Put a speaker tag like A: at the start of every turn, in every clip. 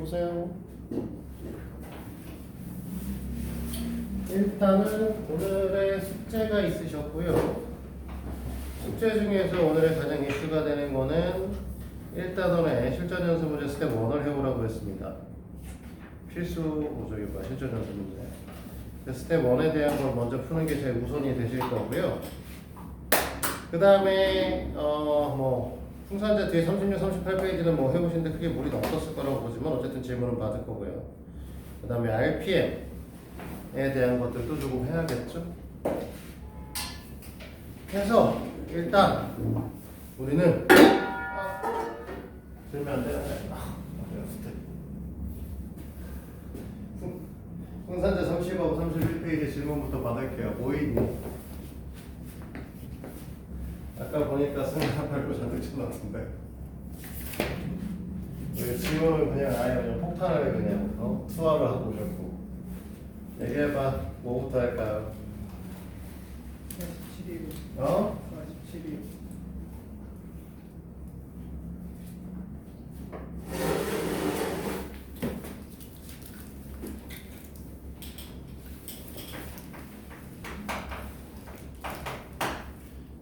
A: 보세요. 일단은 오늘의 숙제가 있으셨고요. 숙제 중에서 오늘의 가장 이슈가 되는 거는 1단원의 실전 연습 문제 스텝 1을 해오라고 했습니다. 필수 뭐야 실전 연습 문제. 스텝 1에 대한 걸 먼저 푸는 게 제일 우선이 되실 거고요. 그 다음에 풍산자 뒤에 36, 38페이지는 뭐 해보시는데 크게 무리는 없었을 거라고 보지만 어쨌든 질문은 받을 거고요. 그 다음에 RPM에 대한 것들도 조금 해야겠죠. 그래서 일단 우리는 들면 안 되는데 풍산자 30하고 31페이지 질문부터 받을게요. 뭐 있니? 아까 보니까 승낙 밟고 잔뜩 쳐놨는데 질문을 그냥 아예 폭탄을 그냥 투하를 하고 오셨고 얘기해봐. 뭐부터 할까요?
B: 47이요. 47이요.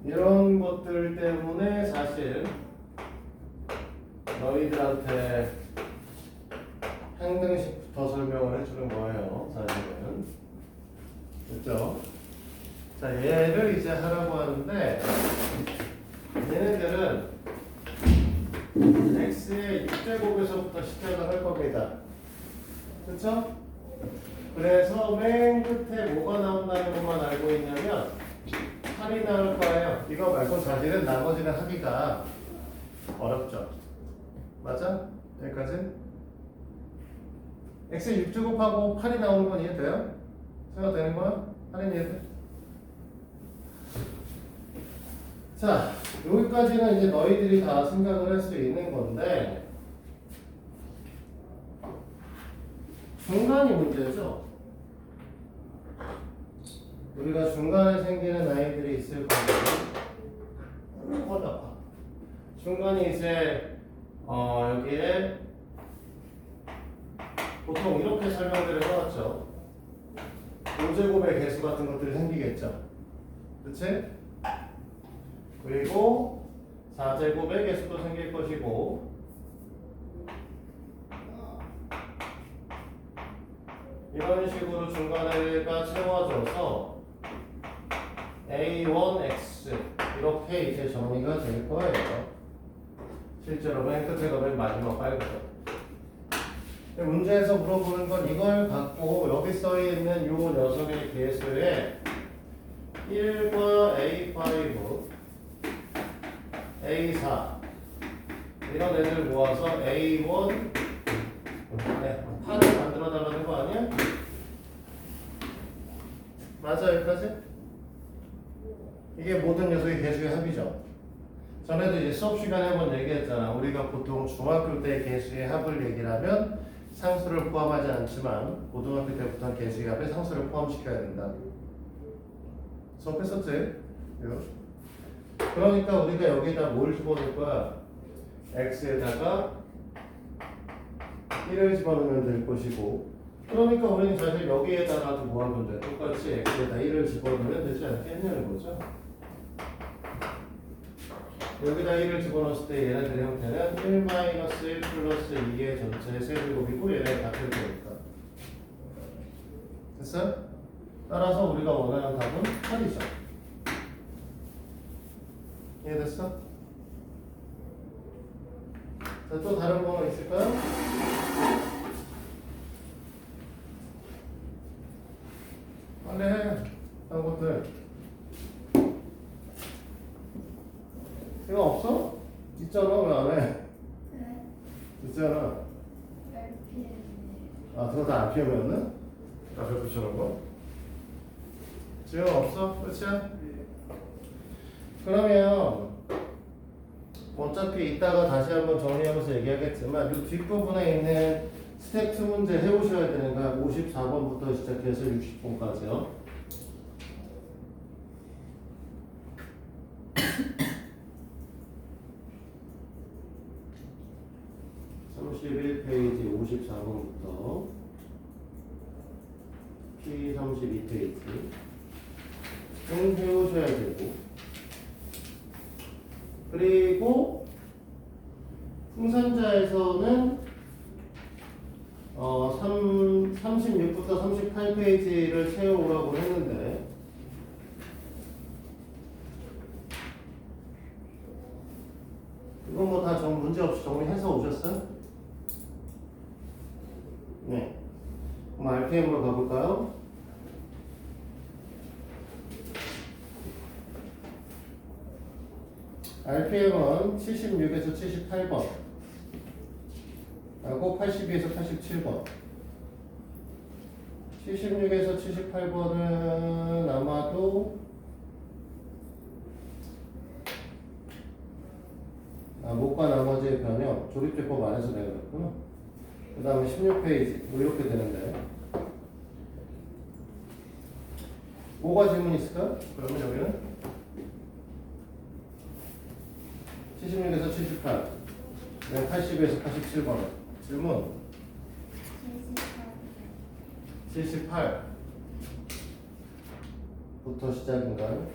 A: 이런 것들 때문에 사실 너희들한테 행등식부터 설명을 해주는 거예요. 사실은. 그렇죠? 자, 얘를 이제 하라고 하는데 얘네들은 x의 6제곱에서부터 시작을 할 겁니다. 그렇죠? 그래서 맨 끝에 뭐가 나온다는 것만 알고 있냐면 8이 나올 거예요. 이거 말고 사실은 나머지는 하기가 어렵죠. 맞아? 여기까지? x 6제곱하고 8이 나오는 건 이해돼요? 생각되는 거야? 할인 이해돼? 자, 여기까지는 이제 너희들이 다 생각을 할 수 있는 건데 중간이 문제죠. 우리가 중간에 생기는 아이들이 있을 건데 중간이 이제 여기에 보통 이렇게 설명들을 해왔죠. 5제곱의 개수 같은 것들이 생기겠죠. 그치? 그리고 4제곱의 개수도 생길 것이고 이런 식으로 중간에가 채워져서 A1X 이렇게 이제 정리가 될 거예요. 실제로 맨 끝에 가면 마지막 빨간색. 문제에서 물어보는 건 이걸 갖고 여기 써있는 이 녀석의 개수에 1과 A5, A4 이런 애들 모아서 A1 8을 만들어 달라는 거 아니야? 맞아 여기까지? 이게 모든 녀석의 개수의 합이죠. 전에도 이제 수업 시간에 한번 얘기했잖아. 우리가 보통 중학교 때 개수의 합을 얘기를 하면 상수를 포함하지 않지만 고등학교 때부터 개수의 합에 상수를 포함시켜야 된다. 수업했었지? 그러니까 우리가 여기다 뭘 집어넣을 거야? x에다가 1을 집어넣으면 될 것이고 그러니까 우리는 사실 여기에다가도 뭐 하면 돼? 똑같이 x에다 1을 집어넣으면 되지 않겠냐는 거죠. 여기다 1을 집어넣었을 때 얘네들의 형태는 1-1 플러스 2의 전체 세제곱이고 얘네 같을 거니까. 됐어? 따라서 우리가 원하는 답은 8이죠. 이해됐어? 자, 또 다른 번호 있을까요? 빨리 해. 다른 것들. 이거 없어? 있잖아. 왜 안 해?
C: 네.
A: 있잖아.
C: RPM.
A: 아, 그거 다 RPM이었나? 앞에 붙여놓은 거? 지금 없어? 끝이야? 그러면 어차피 이따가 다시 한번 정리하면서 얘기하겠지만 이 뒷부분에 있는 스텝 2 문제 해오셔야 되는 거야. 54번부터 시작해서 60번까지요. 30 P31페이지 54번부터 P32페이지 좀 배우셔야 되고, 그리고 풍산자에서는 36부터 38페이지를 채워오라고 했는데, 이건 뭐 다 문제 없이 정리해서 오셨어요? 네. 그럼 RPM으로 가볼까요? RPM은 76에서 78번 하고 82에서 87번. 76에서 78번은 아마도 목과 나머지의 변형 조립제법 안에서 내가 그랬구나. 그 다음에 16페이지 뭐 이렇게 되는데, 뭐가 질문 있을까? 그러면 여기는 76에서 78, 80에서 87번 질문 78부터 시작인가요?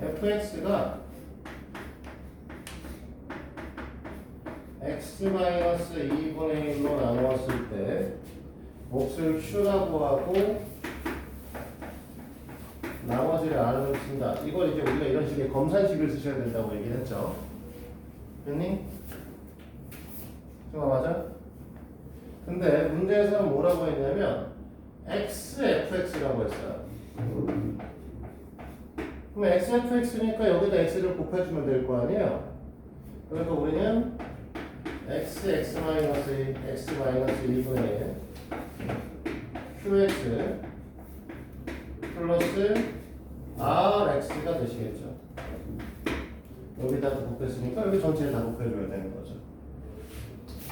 A: fx가 x-2분의 1로 나누었을 때 몫을 q라고 하고 나머지를 r로 쓴다. 이걸 이제 우리가 이런 식의 검산식을 쓰셔야 된다고 얘기를 했죠. 됐니? 정말 맞아? 근데 문제에서는 뭐라고 했냐면 xfx라고 했어요. 그럼 xfx니까 여기다 x를 곱해주면 될 거 아니에요? 그러니까 우리는 x-1 x-2분의 qx 플러스 rx가 되시겠죠. 여기다 곱했으니까 여기 전체에 다 곱해줘야 되는 거죠.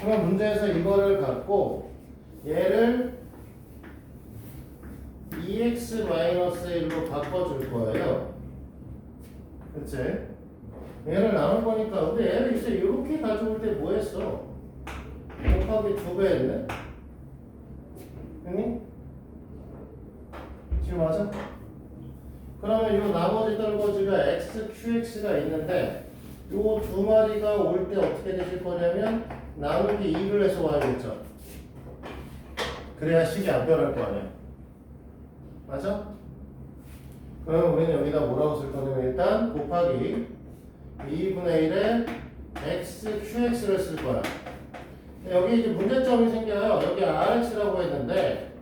A: 그럼 문제에서 이거를 갖고 얘를 2x-1로 바꿔줄 거예요. 그치? 얘를 나눌 거니까. 근데 얘를 이제 이렇게 가져올 때 뭐 했어? 곱하기 2배 했네? 형님? 지금 맞아? 그러면 이 나머지 떨거지가 x, qx가 있는데 요 두 마리가 올 때 어떻게 되실 거냐면 나누기 2를 해서 와야겠죠? 그래야 식이 안 변할 거 아니야. 맞아? 그럼 우리는 여기다 뭐라고 쓸 거냐면 일단 곱하기 2분의 1에 x, qx를 쓸 거야. 여기 이제 문제점이 생겨요. 여기 rx라고 했는데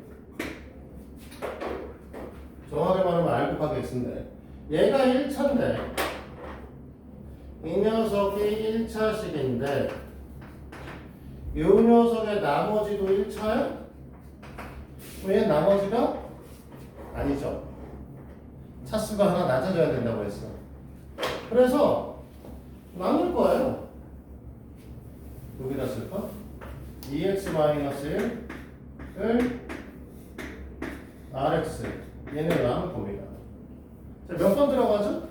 A: 정확하게 말하면 r 곱하기 x인데 얘가 1차인데 이 녀석이 1차식인데 이 녀석의 나머지도 1차야? 왜 나머지가? 아니죠. 차수가 하나 낮아져야 된다고 했어. 그래서 나눌 거예요. 여기다 쓸까? 2x-1을 rx 얘네를 나눌 겁니다. 자, 몇 번 들어가죠?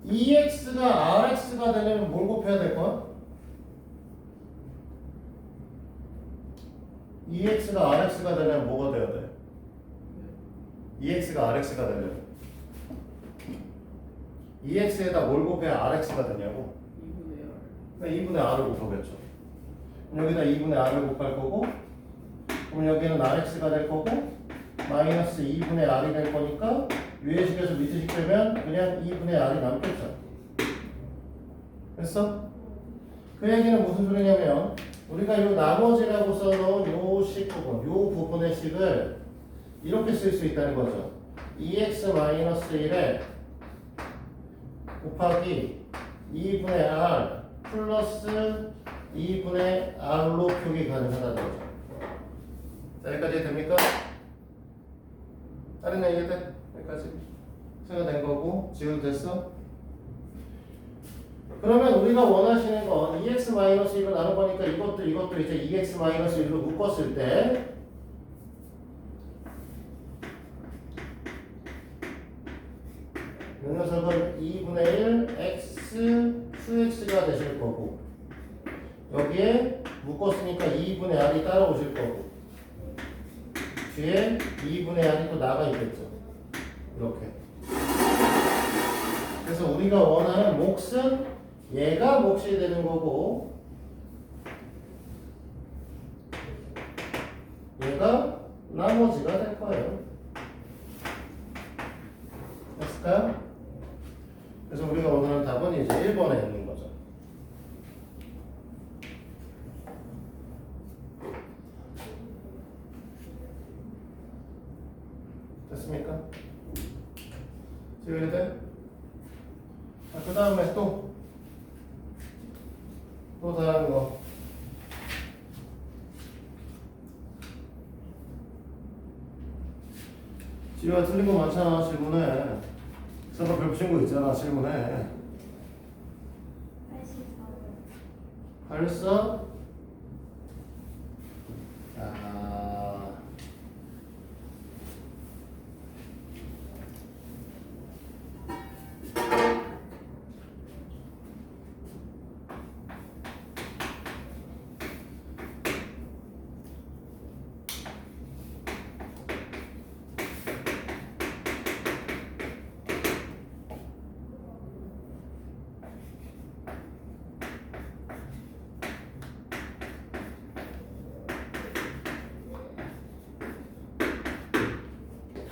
A: 2x가 rx가 되려면 뭘 곱해야 될 거야? 2x가 rx가 되려면 뭐가 돼야 돼? 2x가 rx가 되려면 2x에다 뭘 곱해야 rx가 되냐고? 2분의 r을 곱하겠죠. 여기다 2분의 r을 곱할 거고, 그럼 여기는 rx가 될 거고, 마이너스 2분의 r이 될 거니까 위의 식에서 밑의 식 빼면 그냥 2분의 r이 남겠죠. 됐어? 그 얘기는 무슨 소리냐면 우리가 이 나머지라고 써놓은 요 식 부분, 요 부분의 식을 이렇게 쓸 수 있다는 거죠. 2x-1에 곱하기 2분의 r 플러스 2분의 r로 표기 가능하다는 거죠. 자, 여기까지 됩니까? 다른 얘기 돼? 여기까지 생각 된 거고 지금 됐어? 그러면 우리가 원하시는 건 2x-1로 나눠보니까 이것도 이제 2x-1로 묶었을 때 이 녀석은 2분의 1 x qx가 되실 거고 여기에 묶었으니까 2분의 r이 따라오실 거고 뒤에 2분의 r이 또 나가 있겠죠. 이렇게. 그래서 우리가 원하는 몫은 얘가 몫이 되는 거고 얘가 나머지가 될 거예요. 됐을까요? 그래서 우리가 원하는 답은 이제 1번에 있는 거죠. 됐습니까? 지금 이래? 그 다음에 또 다른 거. 지우야 틀린 거 많잖아. 질문에 서로 별붙인 거 있잖아. 질문에
C: 84번.
A: 벌써 아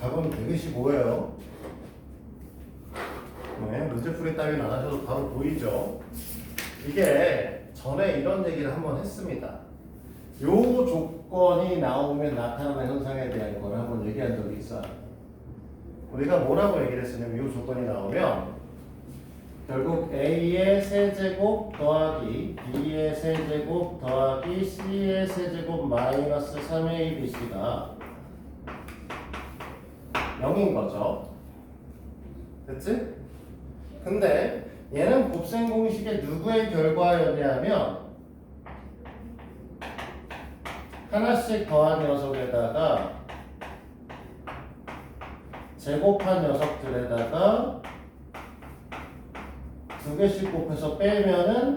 A: 답은 125예요. 네, 문제풀이 따위는 안 하셔도 바로 보이죠. 이게 전에 이런 얘기를 한번 했습니다. 요 조건이 나오면 나타나는 현상에 대한 걸 한번 얘기한 적이 있어요. 우리가 뭐라고 얘기를 했으냐면 요 조건이 나오면 결국 A의 세제곱 더하기 B의 세제곱 더하기 C의 세제곱 마이너스 3ABC가 0인 거죠. 됐지? 근데 얘는 곱셈 공식의 누구의 결과였냐면 하나씩 더한 녀석에다가 제곱한 녀석들에다가 두 개씩 곱해서 빼면은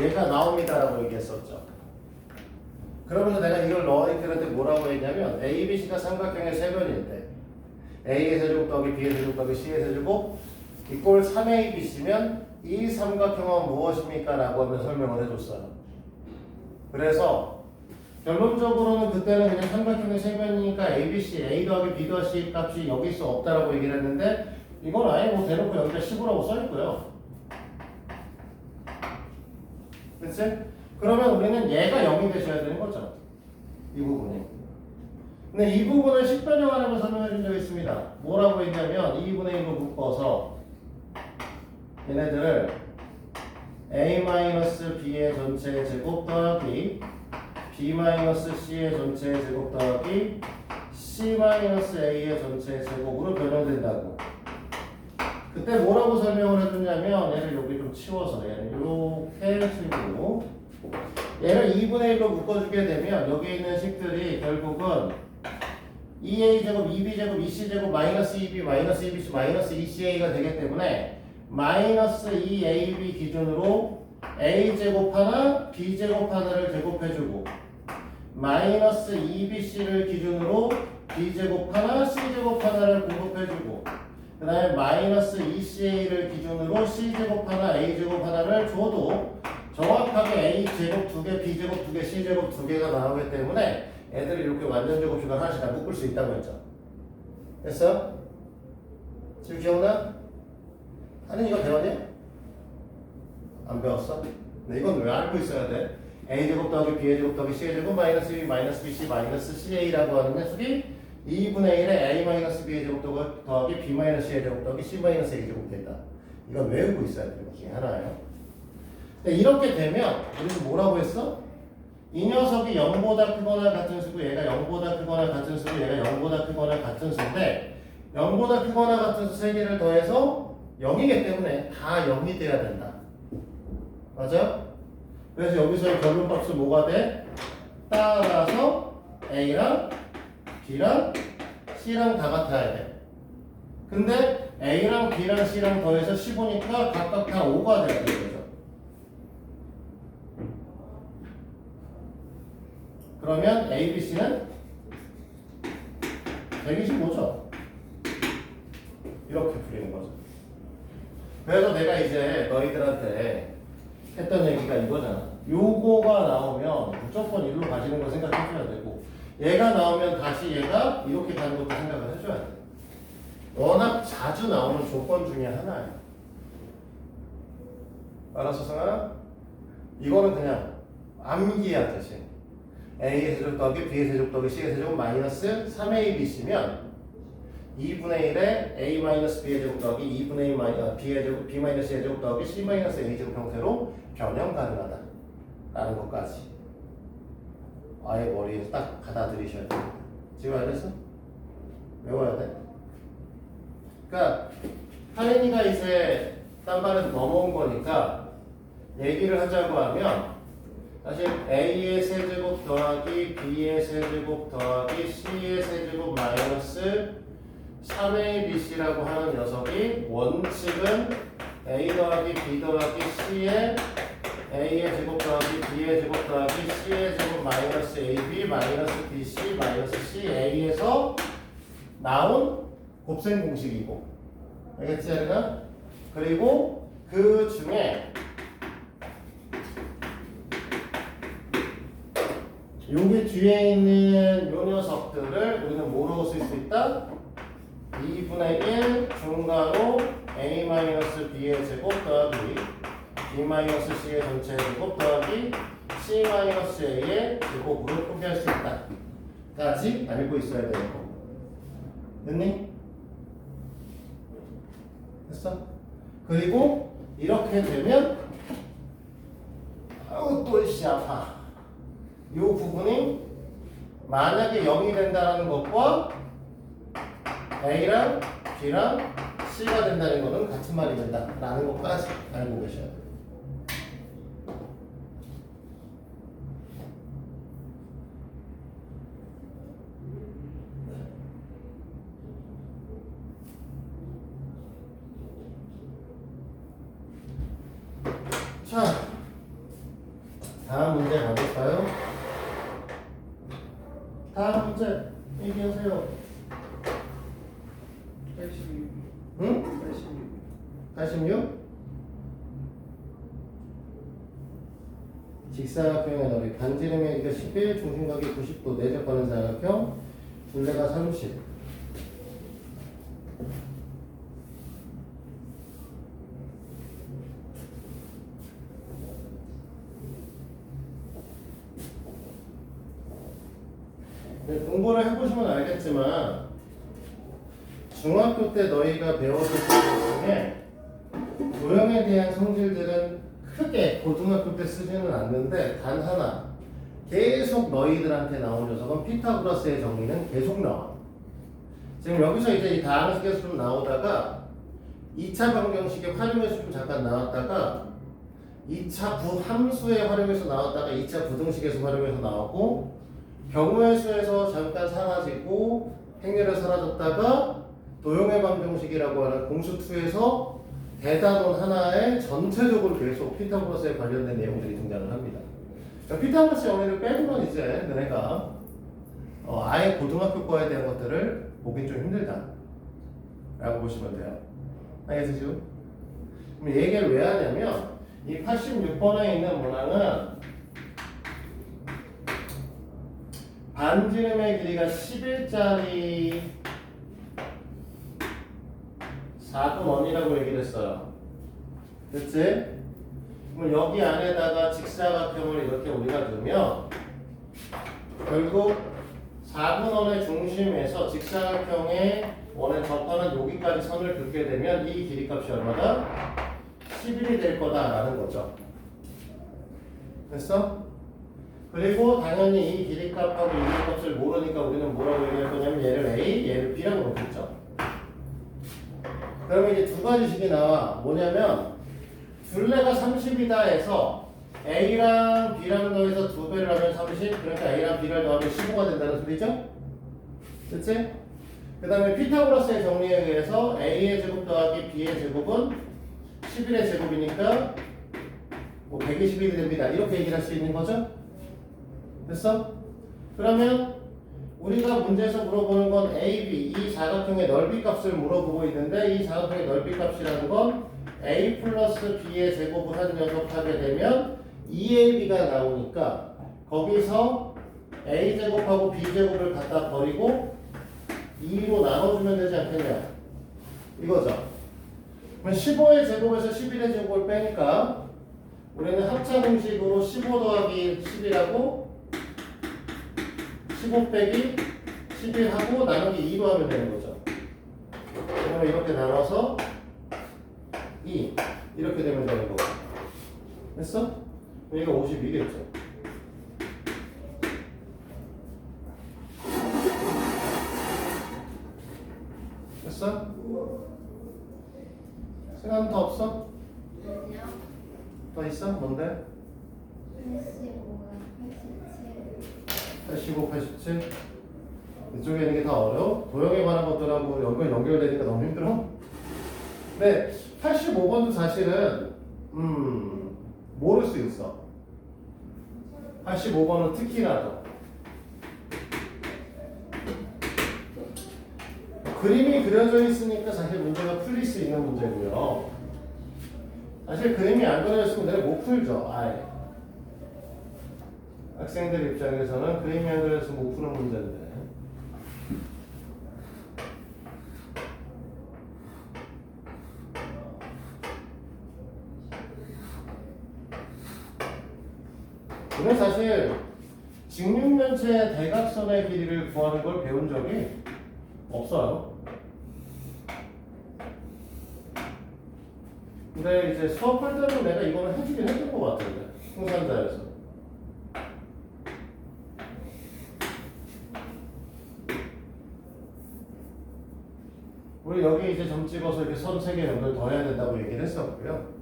A: 얘가 나옵니다라고 얘기했었죠. 그러면서 내가 이걸 너희들한테 뭐라고 했냐면 A, B, C가 삼각형의 세변일 때 A의 세제곱 더하기 B의 세제곱 더하기 C의 세제곱 이꼴 3ABC면 이 삼각형은 무엇입니까? 라고 하면 설명을 해줬어요. 그래서 결론적으로는 그때는 그냥 삼각형의 세변이니까 ABC, A 더하기 B 더하기 C 값이 여기 있어 없다라고 얘기를 했는데 이건 아예 뭐 대놓고 여기다 15라고 써있고요. 그치? 그러면 우리는 얘가 0이 되셔야 되는 거죠. 이 부분이. 근데 이 부분을 식변형이라고 설명해 준 적이 있습니다. 뭐라고 했냐면 2분의 1로 묶어서 얘네들을 A-B의 전체 제곱 더하기 B-C의 전체 제곱 더하기 C-A의 전체 제곱으로 변형된다고. 그때 뭐라고 설명을 해줬냐면 얘를 여기 좀 치워서 얘를 이렇게 치고 얘를 2분의 1로 묶어주게 되면 여기 있는 식들이 결국은 2a제곱, 2b제곱, 2c제곱, 마이너스 2b, 마이너스 2bc, 마이너스 2ca가 되기 때문에 마이너스 2ab 기준으로 a제곱 하나, b제곱 하나를 제곱해주고 마이너스 2bc를 기준으로 b제곱 하나, c제곱 하나를 공급해주고 그 다음에 마이너스 2ca를 기준으로 c제곱 하나, a제곱 하나를 줘도 정확하게 a제곱 2개, b제곱 2개, c제곱 2개가 나오기 때문에 애들이 이렇게 완전 제곱식을 하나씩 다 묶을 수 있다고 했죠. 됐어? 지금 기억나? 아니 이거 배웠냐? 안 배웠어? 근데 이건 왜 알고 있어야 돼? a제곱 더하기 b제곱 더하기 c제곱 마이너스 b 마이너스 bc 마이너스 ca라고 하는 녀석이 2분의 1에 a-b의 제곱 더하기 b-c의 제곱 더하기 c-a의 제곱 된다. 이건 외우고 있어야 되는 것 중에 하나예요. 근데 이렇게 되면 우리는 뭐라고 했어? 이 녀석이 0보다 크거나 같은 수고 얘가 0보다 크거나 같은 수고 얘가 0보다 크거나 같은 수인데 0보다 크거나 같은 수 3개를 더해서 0이기 때문에 다 0이 돼야 된다. 맞아요? 그래서 여기서의 결론값은 뭐가 돼? 따라서 A랑 B랑 C랑 다 같아야 돼. 근데 A랑 B랑 C랑 더해서 15니까 각각 다 5가 돼야 되는 거죠. 그러면 A, B, C는 125죠. 이렇게 풀리는 거죠. 그래서 내가 이제 너희들한테 했던 얘기가 이거잖아. 요거가 나오면 무조건 일로 가시는 거 생각해줘야 되고, 얘가 나오면 다시 얘가 이렇게 가는 것도 생각을 해줘야 돼. 워낙 자주 나오는 조건 중에 하나야. 알았어, 성아? 이거는 그냥 암기야, 대신. A의 세제곱 더하기 B의 세제곱 더하기 C의 세제곱 마이너스 3ABC면 2분의 1에 A 마이너스 B의 제곱 더하기 2분의 1 B의 제곱, B 마이너스 C의 제곱 더하기 C 마이너스 A 제곱 형태로 변형 가능하다 라는 것까지 아예 머리에 딱 받아들이셔야 됩니다. 지금 알겠어? 외워야 돼. 그러니까 하린이가 이제 딴 반에서 넘어온 거니까 얘기를 하자고 하면, 사실 A의 세제곱 더하기 B의 세제곱 더하기 C의 세제곱 마이너스 3ABC라고 하는 녀석이 원칙은 A 더하기 B 더하기 C의 A의 제곱 더하기 B의 제곱 더하기 C의 제곱 마이너스 AB 마이너스 BC 마이너스 CA에서 나온 곱셈 공식이고, 알겠지, 아리가? 그리고 그 중에 여기 뒤에 있는 요 녀석들을 우리는 뭐로 쓸 수 있다? 2분의 1 중괄호 A-B의 제곱 더하기 B-C의 전체 제곱 더하기 C-A의 제곱으로 표기할 수 있다 까지 알고 있어야 되는 거. 됐니? 됐어? 그리고 이렇게 되면 아우 또 씨 아파. 이 부분이 만약에 0이 된다는 것과 A랑 B랑 C가 된다는 것은 같은 말이 된다라는 것까지 알고 계셔야 돼요. 자, 다음 문제 가볼까요? 다음 문제 얘기하세요.
B: 86.
A: 응?
B: 86.
A: 86? 직사각형의 넓이 반지름의 길이가 11, 중심각이 90도, 내접하는 사각형, 둘레가 30. 공부를 해보시면 알겠지만 중학교 때 너희가 배웠을 것 중에 도형에 대한 성질들은 크게 고등학교 때 쓰지는 않는데, 단 하나 계속 너희들한테 나온 녀석은 피타고라스의 정리는 계속 나와. 지금 여기서 이제 이 다항식에서 좀 나오다가 2차 방정식에 활용해서 좀 잠깐 나왔다가 2차 부함수에 활용해서 나왔다가 2차 부등식에서 활용해서 나오고, 경우의 수에서 잠깐 사라지고 행렬에 사라졌다가 도형의 방정식이라고 하는 공수2에서 대단원 하나에 전체적으로 계속 피타고라스에 관련된 내용들이 등장을 합니다. 그러니까 피타고라스 영리를 빼고는 이제 너네가 아예 고등학교 거에 대한 것들을 보긴 좀 힘들다 라고 보시면 돼요. 알겠죠? 그럼 얘기를 왜 하냐면 이 86번에 있는 문항은 반지름의 길이가 11짜리 4분원이라고 얘기를 했어요. 그치? 그럼 여기 안에다가 직사각형을 이렇게 우리가 넣으면 결국 4분원의 중심에서 직사각형의 원에 접하는 여기까지 선을 긋게 되면 이 길이값이 얼마다? 11이 될 거다라는 거죠. 됐어? 그리고 당연히 이 길이값하고 이 길이값을 모르니까 우리는 뭐라고 얘기할 거냐면 얘를 A, 얘를 B라고 놓겠죠. 그러면 이제 두 가지 식이 나와. 뭐냐면 둘레가 30이다 해서 A랑 B랑 더해서 2배를 하면 30, 그러니까 A랑 B를 더하면 15가 된다는 소리죠? 됐지? 그 다음에 피타고라스의 정리에 의해서 a의 제곱 더하기 b의 제곱은 11의 제곱이니까 뭐 121이 됩니다. 이렇게 얘기를 할 수 있는 거죠? 됐어? 그러면 우리가 문제에서 물어보는 건 a, b 이 사각형의 넓이 값을 물어보고 있는데 이 사각형의 넓이 값이라는 건 a 플러스 b의 제곱을 한 녀석하게 되면 2ab가 나오니까 거기서 a 제곱하고 b 제곱을 갖다 버리고 2로 나눠주면 되지 않겠냐 이거죠. 그럼 15의 제곱에서 11의 제곱을 빼니까 우리는 합차 공식으로 15 더하기 11하고 15 빼기 11하고 나누기 2로 하면 되는 거죠. 그러면 이렇게 나눠서 2 이렇게 되면 되는 거고. 됐어? 여기가 52겠죠. 됐어? 시간 더 없어?
C: 아니요.
A: 더 있어? 뭔데?
C: 85가 87.
A: 85, 87? 이쪽에 있는 게 다 어려워? 도형에 관한 것들하고 연결되니까 너무 힘들어? 근데 85번도 사실은 모를 수 있어. 85번은 특히나도 그림이 그려져 있으니까 사실 문제가 풀릴 수 있는 문제고요. 사실 그림이 안 그려져 있으면 내가 못 풀죠. 아예. 학생들 입장에서는 그림이 안 그려져서 못 푸는 문제인데. 우리는 사실 직육면체의 대각선의 길이를 구하는 걸 배운 적이 없어요. 근데 이제 수업할 때는 내가 이거는 해주긴 했던 것 같은데 풍산자에서. 우리 여기 이제 점 찍어서 이렇게 선 3개 연결 더 해야 된다고 얘기를 했었고요.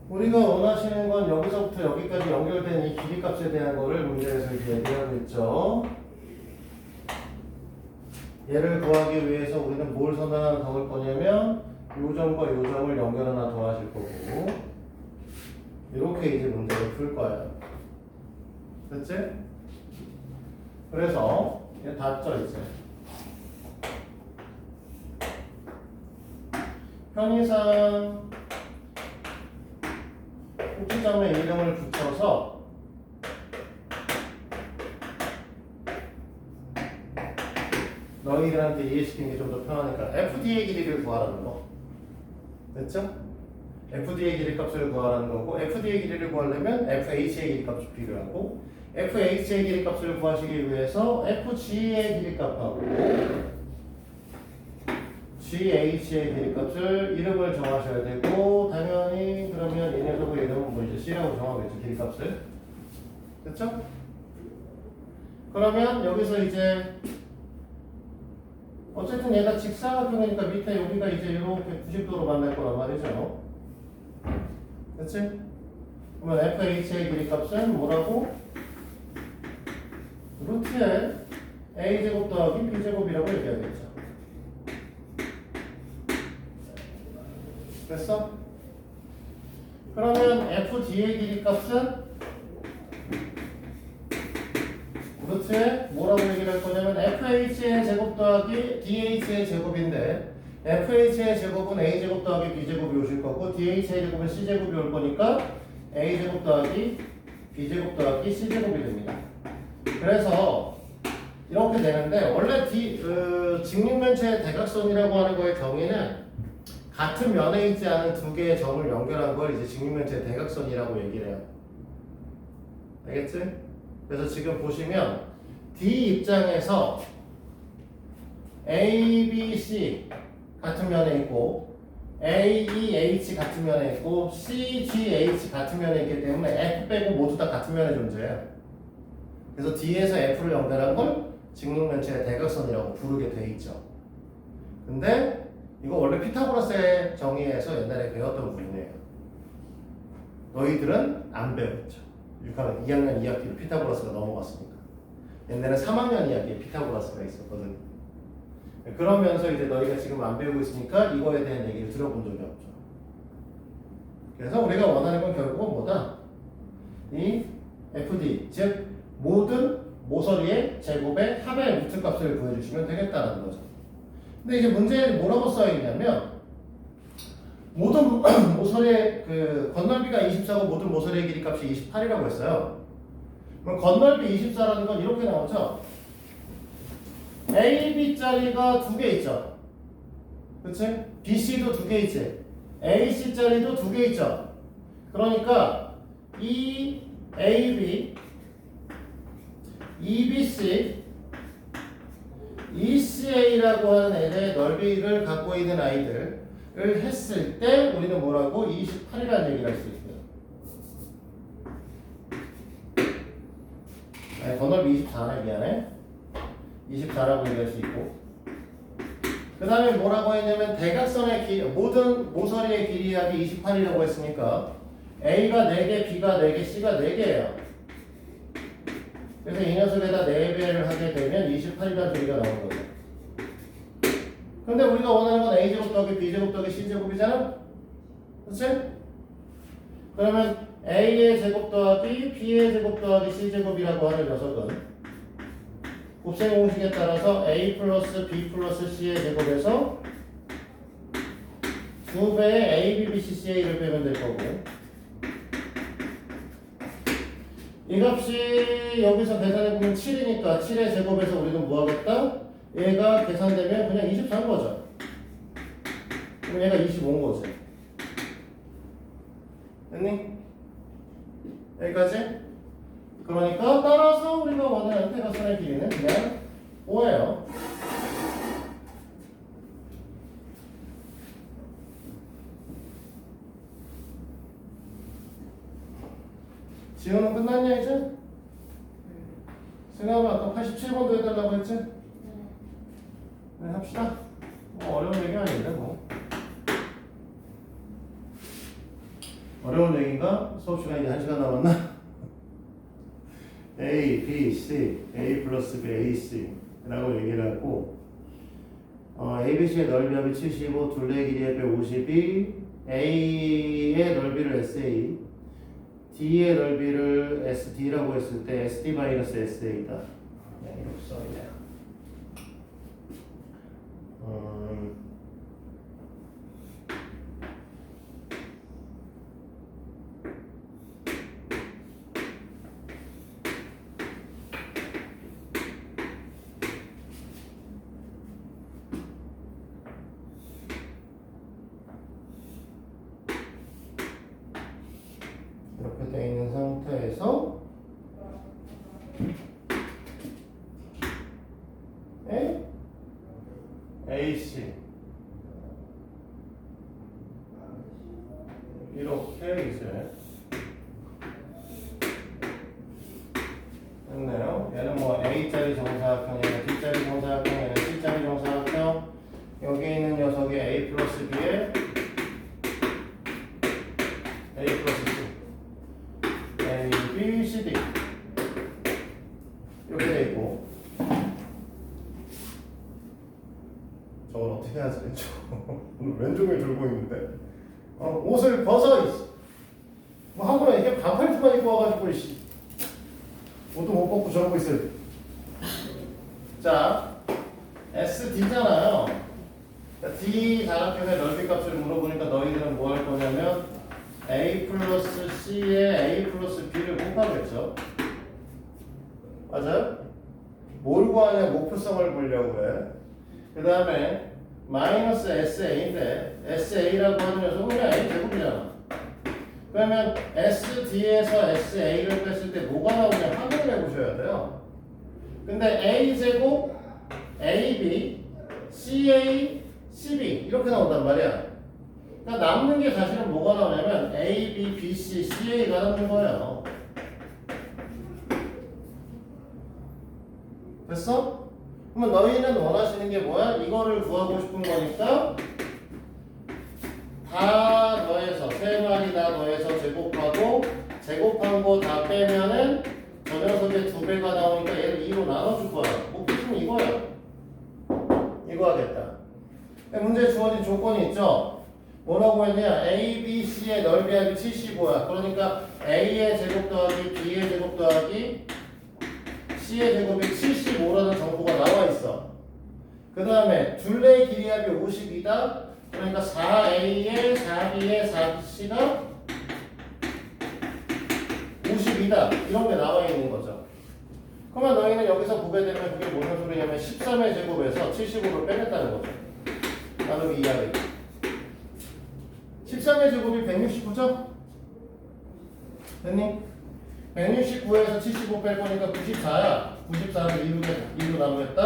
A: 우리가 원하시는 건 여기서부터 여기까지 연결된 이 길이 값에 대한 거를 문제에서 이제 얘기하고 있죠. 얘를 구하기 위해서 우리는 뭘 선 하나 더 할 거냐면 요 점과 요 점을 연결 하나 더 하실 거고 이렇게 이제 문제를 풀 거예요. 됐지? 그래서 얘 닫죠 이제. 편의상 꼭지점에 이름을 붙여서 너희들한테 이해시키는 게 좀 더 편하니까 FD의 길이를 구하라는 거. 됐죠? FD의 길이 값을 구하라는 거고 FD의 길이를 구하려면 FH의 길이 값이 필요하고 FH의 길이 값을 구하시기 위해서 FG의 길이 값하고 GH의 길이 값을 이름을 정하셔야 되고 당연히 그러면 이 녀석의 이름은 뭐 이제 C라고 정하겠죠. 길이 값을. 됐죠? 그러면 여기서 이제 어쨌든 얘가 직사각형이니까 밑에 여기가 이제 이렇게 90도로 만날 거란 말이죠. 됐지? 그러면 FH의 길이 값은 뭐라고? 루트에 A제곱 더하기 B제곱이라고 얘기하겠죠. 됐어? 그러면 FD의 길이 값은 루트에 뭐라고 얘기를 할 거냐면 FH의 제곱 더하기 DH의 제곱인데 FH의 제곱은 A제곱 더하기 B제곱이 오실 거고 DH의 제곱은 C제곱이 올 거니까 A제곱 더하기 B제곱 더하기 C제곱이 됩니다. 그래서 이렇게 되는데 원래 직육면체의 대각선이라고 하는 거의 정의는 같은 면에 있지 않은 두 개의 점을 연결한 걸 이제 직육면체의 대각선이라고 얘기를 해요. 알겠지? 그래서 지금 보시면 D 입장에서 A, B, C 같은 면에 있고 A, E, H 같은 면에 있고 C, G, H 같은 면에 있기 때문에 F 빼고 모두 다 같은 면에 존재해요. 그래서 D에서 F를 연결한 걸 직육면체의 대각선이라고 부르게 돼 있죠. 근데 이거 원래 피타고라스의 정의에서 옛날에 배웠던 부분이에요. 너희들은 안 배웠죠. 6학년 2학년 2학기로 피타고라스가 넘어갔으니까. 옛날에 3학년 2학기에 피타고라스가 있었거든. 그러면서 이제 너희가 지금 안 배우고 있으니까 이거에 대한 얘기를 들어본 적이 없죠. 그래서 우리가 원하는 건 결국은 뭐다? 이 FD, 즉 모든 모서리의 제곱의 합의 루트 값을 구해주시면 되겠다는 거죠. 근데 이제 문제에 뭐라고 써있냐면 모든 모서리의 그 건널비가 24고 모든 모서리의 길이 값이 28이라고 했어요. 그럼 건널비 24라는 건 이렇게 나오죠. AB짜리가 2개 있죠. 그치? BC도 2개 있지. AC짜리도 2개 있죠. 그러니까 이 AB, EBC, ECA라고 하는 애의 넓이를 갖고 있는 아이들을 했을 때 우리는 뭐라고? 28이라는 얘기를 할 수 있어요. 아니, 건널비 24네, 미안해. 24라고 얘기할 수 있고. 그 다음에 뭐라고 했냐면 대각선의 길이, 모든 모서리의 길이 합이 28이라고 했으니까 A가 4개, B가 4개, C가 4개예요. 그래서 이 녀석에다 4배를 하게 되면 28이라는 소리가 나오는 거죠. 근데 우리가 원하는 건 A제곱 더하기 B제곱 더하기 C제곱이잖아? 그치? 그러면 A의 제곱 더하기 B의 제곱 더하기 C제곱이라고 하는 녀석은 곱셈 공식에 따라서 A 플러스 B 플러스 C의 제곱에서 2배의 A, B, B, C, Ca를 빼면 될 거고 이 값이 여기서 계산해보면 7이니까 7의 제곱에서 우리는 뭐 하겠다? 얘가 계산되면 그냥 24인 거죠. 그럼 얘가 25인 거지. 됐니? 여기까지? 그러니까 따라서 우리가 원하는 대각선의 길이는 그냥 5예요. 지호는 끝났냐 이제? 승아가 아까 87번도 해달라고 했지? 네, 합시다. 뭐 어려운 얘기 아닌데 뭐. 어려운 얘기인가? 수업 시간이 이제 1시간 남았나? A, B, C, A 플러스 B, A, C 라고 얘기를 하고 ABC의 넓이 합이 75, 둘레의 길이 합이 52, A의 넓이를 SA, D의 넓이를 SD라고 했을 때 SD-SA다. 이렇게 써있네요. 이렇게 되어 있는 상태에서 AC 이렇게 이제 됐네요. 얘는 뭐 A짜리 정사각형, 얘는 B짜리 정사각형, 얘는 C짜리 정사각형. 여기 있는 녀석이 A 플러스 B에 A 플러스 C, A, B, C, D 이렇게 돼 있고. 저걸 어떻게 해야지? 오늘 왼쪽을 들고 있는데 옷을 벗어 뭐 한번에 이렇게 반팔티만 입고 와가지고 옷도 못 벗고 저러고 있어요. 자, SD잖아요. D 다각형의 넓이 값을 물어보니까 너희들은 뭐 할 거냐면 A 플러스 C에 A 플러스 B를 곱하겠죠. 맞아요? 뭘 구하냐? 목표성을 보려고 해. 그 다음에 마이너스 SA인데 SA라고 하는 녀석은 그냥 A 제곱이잖아. 그러면 SD에서 SA를 뺐을 때 뭐가 나오냐 확인을 해보셔야 돼요. 근데 A 제곱, AB, CA, CB 이렇게 나온단 말이야. 그러니까 남는 게 사실은 뭐가 나오냐면 A, B, B, C, CA가 남는 거예요. 됐어? 그러면 너희는 원하시는 게 뭐야? 이거를 구하고 싶은 거니까 다 더해서 세 마리 다 더해서 제곱하고 제곱한 거 다 빼면은 저 녀석의 2배가 나오니까 얘를 2로 나눠줄 거야. 목표는 이거야. 이거 하겠다. 문제에 주어진 조건이 있죠. 뭐라고 했냐? A, B, C의 넓이 합이 75야. 그러니까 A의 제곱 더하기 B의 제곱 더하기 C의 제곱이 75라는 정보가 나와 있어. 그 다음에 둘레의 길이 합이 50이다. 그러니까 4A의 4B의 4C가 52다. 이런 게 나와 있는 거죠. 그러면 너희는 여기서 보게 되면 그게 무슨 소리냐면 13의 제곱에서 75를 빼냈다는 거죠. 나누기 2하기. 13의 제곱이 169죠? 됐니? 169에서 75 뺄 거니까 94야. 94를 2로 나누겠다?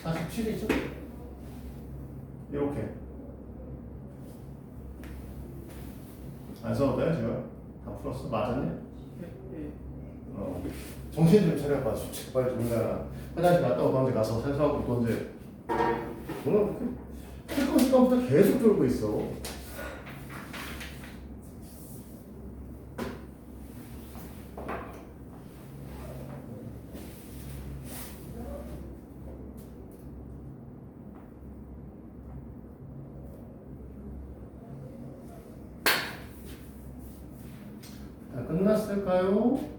A: 47이죠? 이렇게. 안 써도 돼, 지금? 다 풀었어? 맞았냐? 정신 좀 차려봐. 제발 좀 해라. 화장실 갔다 오던지 가서 세수하고 오던지. 오늘 힐끔힐끔부터 계속 졸고 있어. 다 끝났을까요?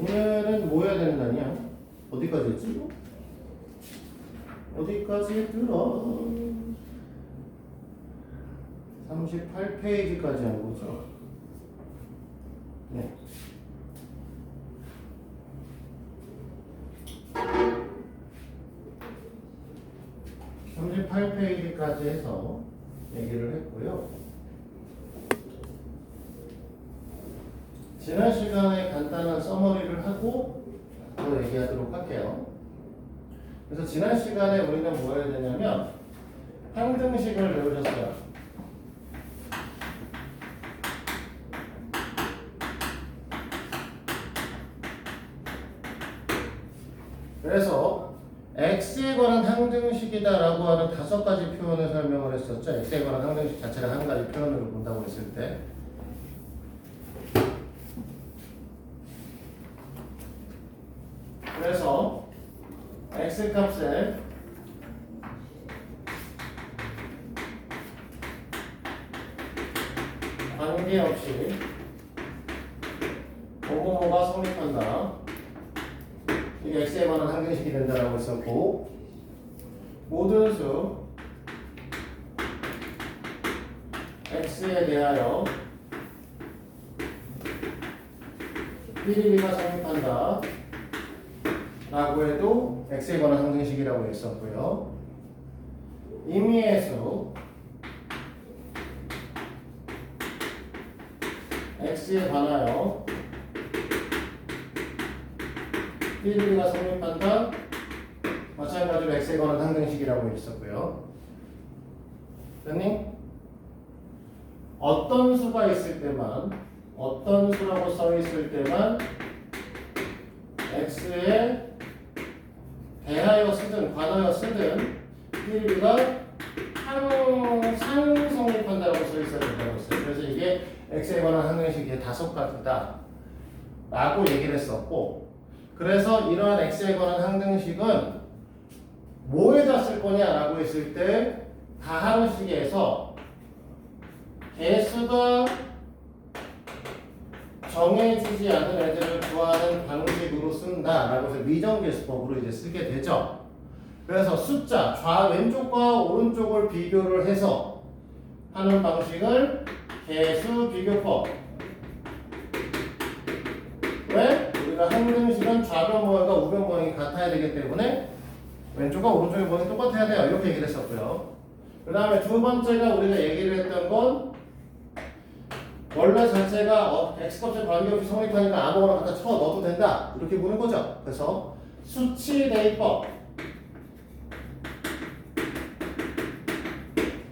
A: 오늘은 뭐 해야 되는 날이야? 어디까지 했지? 어디까지 했더라? 38페이지까지 한 거죠. 네. (38페이지까지) 해서 얘기를 했고요. 지난 시간에 간단한 서머리를 하고 또 얘기하도록 할게요. 그래서 지난 시간에 우리는 뭐 해야 되냐면 항등식을 배우셨어요. 그래서 x에 관한 항등식이다라고 하는 5가지 표현을 설명을 했었죠. x에 관한 항등식 자체를 한 가지 표현으로 본다고 했을 때. 그래서 x 값에 관계없이 뭐뭐뭐가 성립한다. 이게 x에 관한 항등식이 된다라고 했었고, 모든 수 x에 대하여 삐리리가 성립한다 라고 해도 x에 관한 항등식이라고 했었고요. 임의의 수 x에 관하여 삐리리가 성립한다, 마찬가지로 x에 관한 항등식이라고 했었고요. 됐니? 어떤 수가 있을 때만, 어떤 수라고 써 있을 때만 x에 대하여 쓰든 관하여 쓰든 삐리리가 항상 성립한다고 써 있어야 된다고 했어요. 그래서 이게 x에 관한 항등식이 5가지다 라고 얘기를 했었고, 그래서 이러한 x에 관한 항등식은 뭐에다 쓸 거냐라고 했을 때 다항식에서 개수가 정해지지 않은 애들을 구하는 방식으로 쓴다라고 해서 미정계수법으로 이제 쓰게 되죠. 그래서 숫자 왼쪽과 오른쪽을 비교를 해서 하는 방식을 개수 비교법. 왜? 우리가 항등식은 좌변 모양과 우변 모양이 같아야 되기 때문에 왼쪽과 오른쪽의 모양이 똑같아야 돼요. 이렇게 얘기를 했었고요. 그 다음에 두 번째가 우리가 얘기를 했던 건 원래 자체가 x값에 관계없이 성립하니까 아무거나 갖다 쳐 넣어도 된다. 이렇게 보는 거죠. 그래서 수치 대입법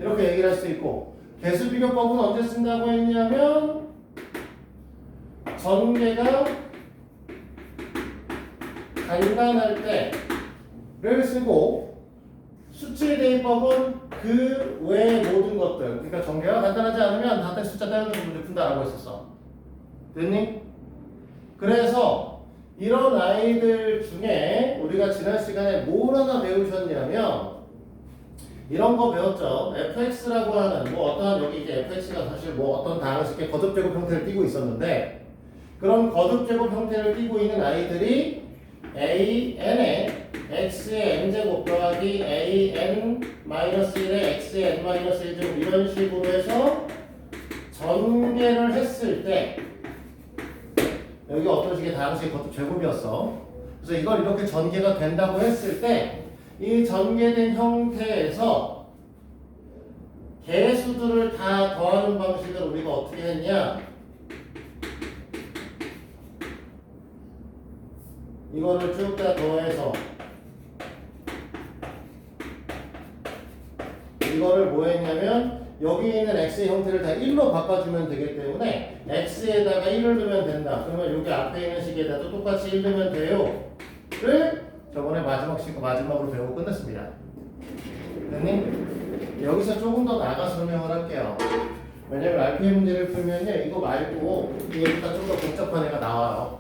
A: 이렇게 얘기를 할 수 있고 개수 비교법은 언제 쓴다고 했냐면 전개가 간단할 때를 쓰고 수치 대입법은 그 외의 모든 것들 그러니까 전개가 간단하지 않으면 다들 숫자 떼는 문제 푼다라고 했었어. 됐니? 그래서 이런 아이들 중에 우리가 지난 시간에 뭘 하나 배우셨냐면 이런 거 배웠죠. fx라고 하는 뭐 어떠한 여기 이제 fx가 사실 뭐 어떤 다항식의 거듭제곱 형태를 띠고 있었는데 그런 거듭제곱 형태를 띠고 있는 아이들이 an에 x의 n제곱 더하기 an-1의 x의 n-1제곱 이런 식으로 해서 전개를 했을 때 여기 어떤 식의 다항식의 거듭제곱이었어. 그래서 이걸 이렇게 전개가 된다고 했을 때 이 전개된 형태에서 개수들을 다 더하는 방식을 우리가 어떻게 했냐? 이거를 쭉 다 더해서 이거를 뭐 했냐면 여기 있는 x의 형태를 다 1로 바꿔주면 되기 때문에 x에다가 1을 넣으면 된다. 그러면 여기 앞에 있는 식에다도 똑같이 1 넣으면 돼요. 를 저번에 마지막으로 배우고 끝냈습니다. 됐니? 여기서 조금 더 나가 설명을 할게요. 왜냐면 RPA 문제를 풀면요 이거 말고 얘보다 좀 더 복잡한 애가 나와요.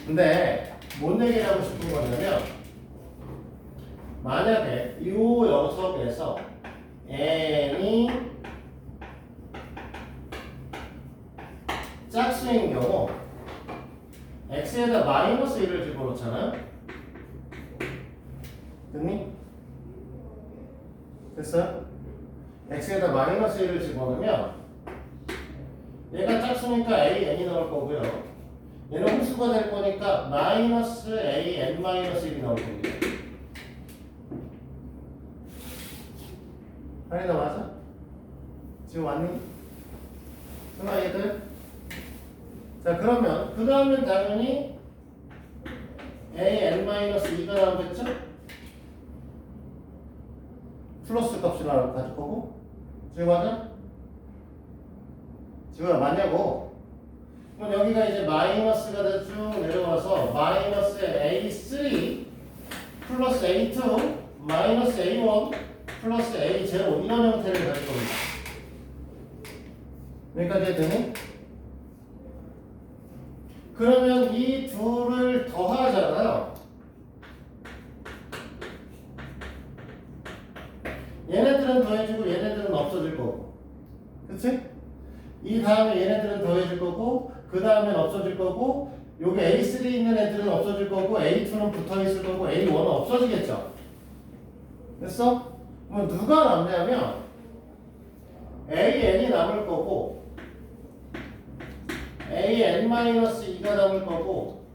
A: 근데 뭔 얘기를 하고 싶은 거냐면 만약에 이 녀석에서 n이 짝수인 경우 x에다 마이너스 1을 집어넣잖아요. 됐니? 됐어요? x에다 마이너스 1을 집어넣으면 얘가 짝수니까 a, n이 나올 거고요. 얘는 홀수가 될 거니까 마이너스 a, n 마이너스 1이 나올 겁니다. 아니 나 맞아? 지금 왔니? 설마 얘들? 자 그러면 그 다음엔 당연히 a, n 마이너스 2가 나오겠죠? 플러스 값을 가질 거고 지금 맞아? 지금 맞냐고? 그럼 여기가 이제 마이너스가 쭉 내려와서 마이너스 a3 플러스 a2 마이너스 a1 플러스 a0 이런 형태를 가질 겁니다. 여기까지 되니? 그러면 이 둘을 더하잖아요. 얘네들은 더해지고 얘네들은 없어질 거고 그치? 이 다음에 얘네들은 더해질 거고 그 다음엔 없어질 거고 여기 A3 있는 애들은 없어질 거고 A2는 붙어있을 거고 A1은 없어지겠죠? 됐어? 그럼 누가 남냐면 AN이 남을 거고 AN-2가 남을 거고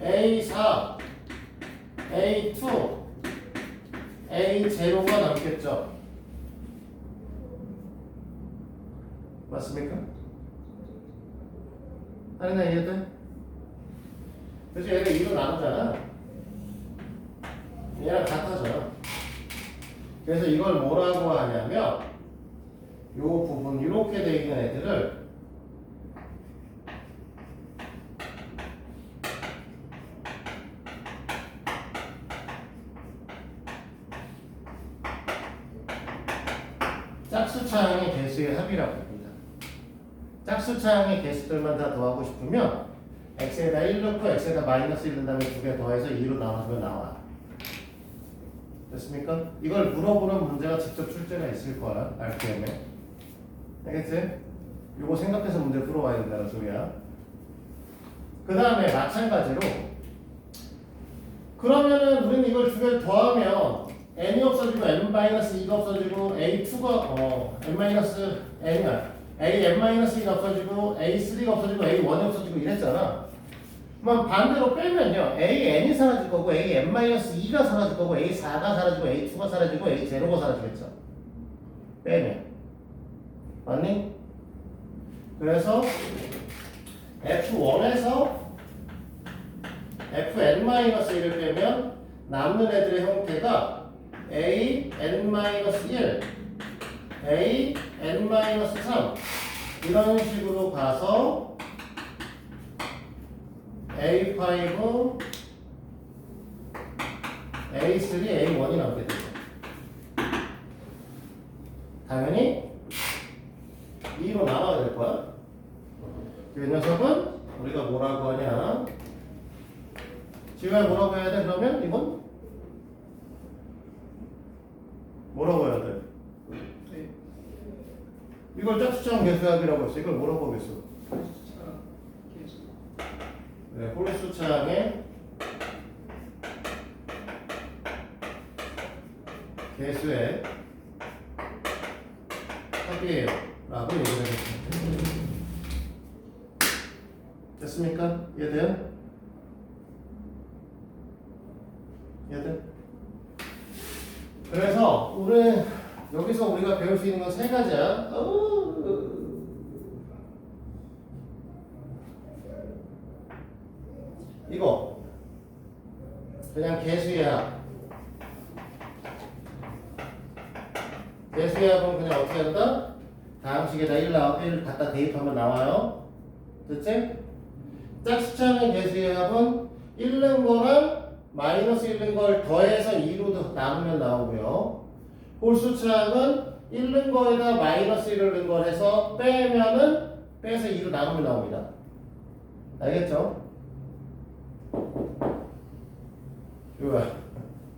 A: A4, A2, A0가 남겠죠? 맞습니까? 아니나 이해돼? 그래서 얘가 2로 나누잖아. 얘랑 같아져요. 그래서 이걸 뭐라고 하냐면 이 부분 이렇게 돼 있는 애들을 짝수차항의 개수의 합이라고 합니다. 짝수차항의 개수들만 다 더하고 싶으면 x에다 1 넣고 x에다 마이너스 1 넣은 다음에 두 개 더해서 2로 나눠주면 나와. 됐습니까? 이걸 물어보는 문제가 직접 출제가 있을 거야. RPM에. 알겠지? 이거 생각해서 문제 풀어와야 된다는 소리야. 그 다음에 마찬가지로 그러면은 우리는 이걸 두 개를 더하면 n이 없어지고 n-2가 없어지고 a2가 n-n이야. an-2가 없어지고 a3가 없어지고 a1이 없어지고 이랬잖아. 그럼 반대로 빼면요. an이 사라질 거고 an-2가 사라질 거고 a4가 사라지고 a2가 사라지고 a0가 사라지겠죠. 빼면. 맞니? 그래서 F1에서 Fn-1을 빼면 남는 애들의 형태가 A-n-1, A-n-3 이런 식으로 가서 A5, A3, A1이 나오게 되죠. 당연히 2로 나눠야 될 거야. 이 녀석은 우리가 뭐라고 하냐? 지금 뭐라고 해야 돼? 그러면 이건 뭐라고 해야 돼? 이걸 짝수창 개수합이라고 했어. 이걸 뭐라고 하겠어? 네, 홀수창의 개수의 합이에요 라고 얘기를 해줬습니다. 됐습니까? 이해돼요? 이해돼? 그래서 우리 여기서 우리가 배울 수 있는 건 세 가지야. 이거 그냥 개수의 합. 개수의 합은 그냥 어떻게 한다? 다음 식에다 1 갖다 대입하면 나와요. 됐지? 짝수창의 개수의 합은 1는 거랑 마이너스 1는 걸 더해서 2로 나누면 나오고요. 홀수창은 1는 거에다 마이너스 1을 넣은 걸 해서 빼면은 빼서 2로 나누면 나옵니다. 알겠죠? 좋아.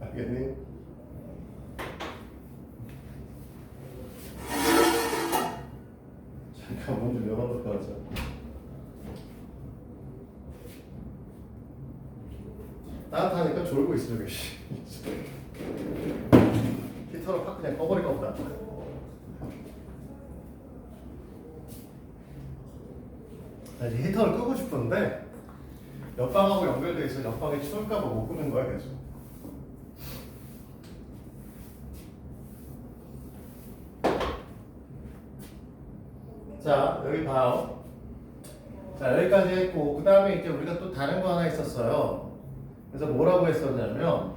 A: 알겠니? 잠깐 문 좀 열어놓고 하자. 따뜻하니까 졸고 있어 여기. 히터로 팍 그냥 꺼버릴까 보다. 나 이제 히터를 끄고 싶었는데 옆방하고 연결돼 있어. 옆방이 추울까봐 못 끄는 거야 계속. 자 여기 봐요. 자 여기까지 했고 그 다음에 이제 우리가 또 다른 거 하나 있었어요. 그래서 뭐라고 했었냐면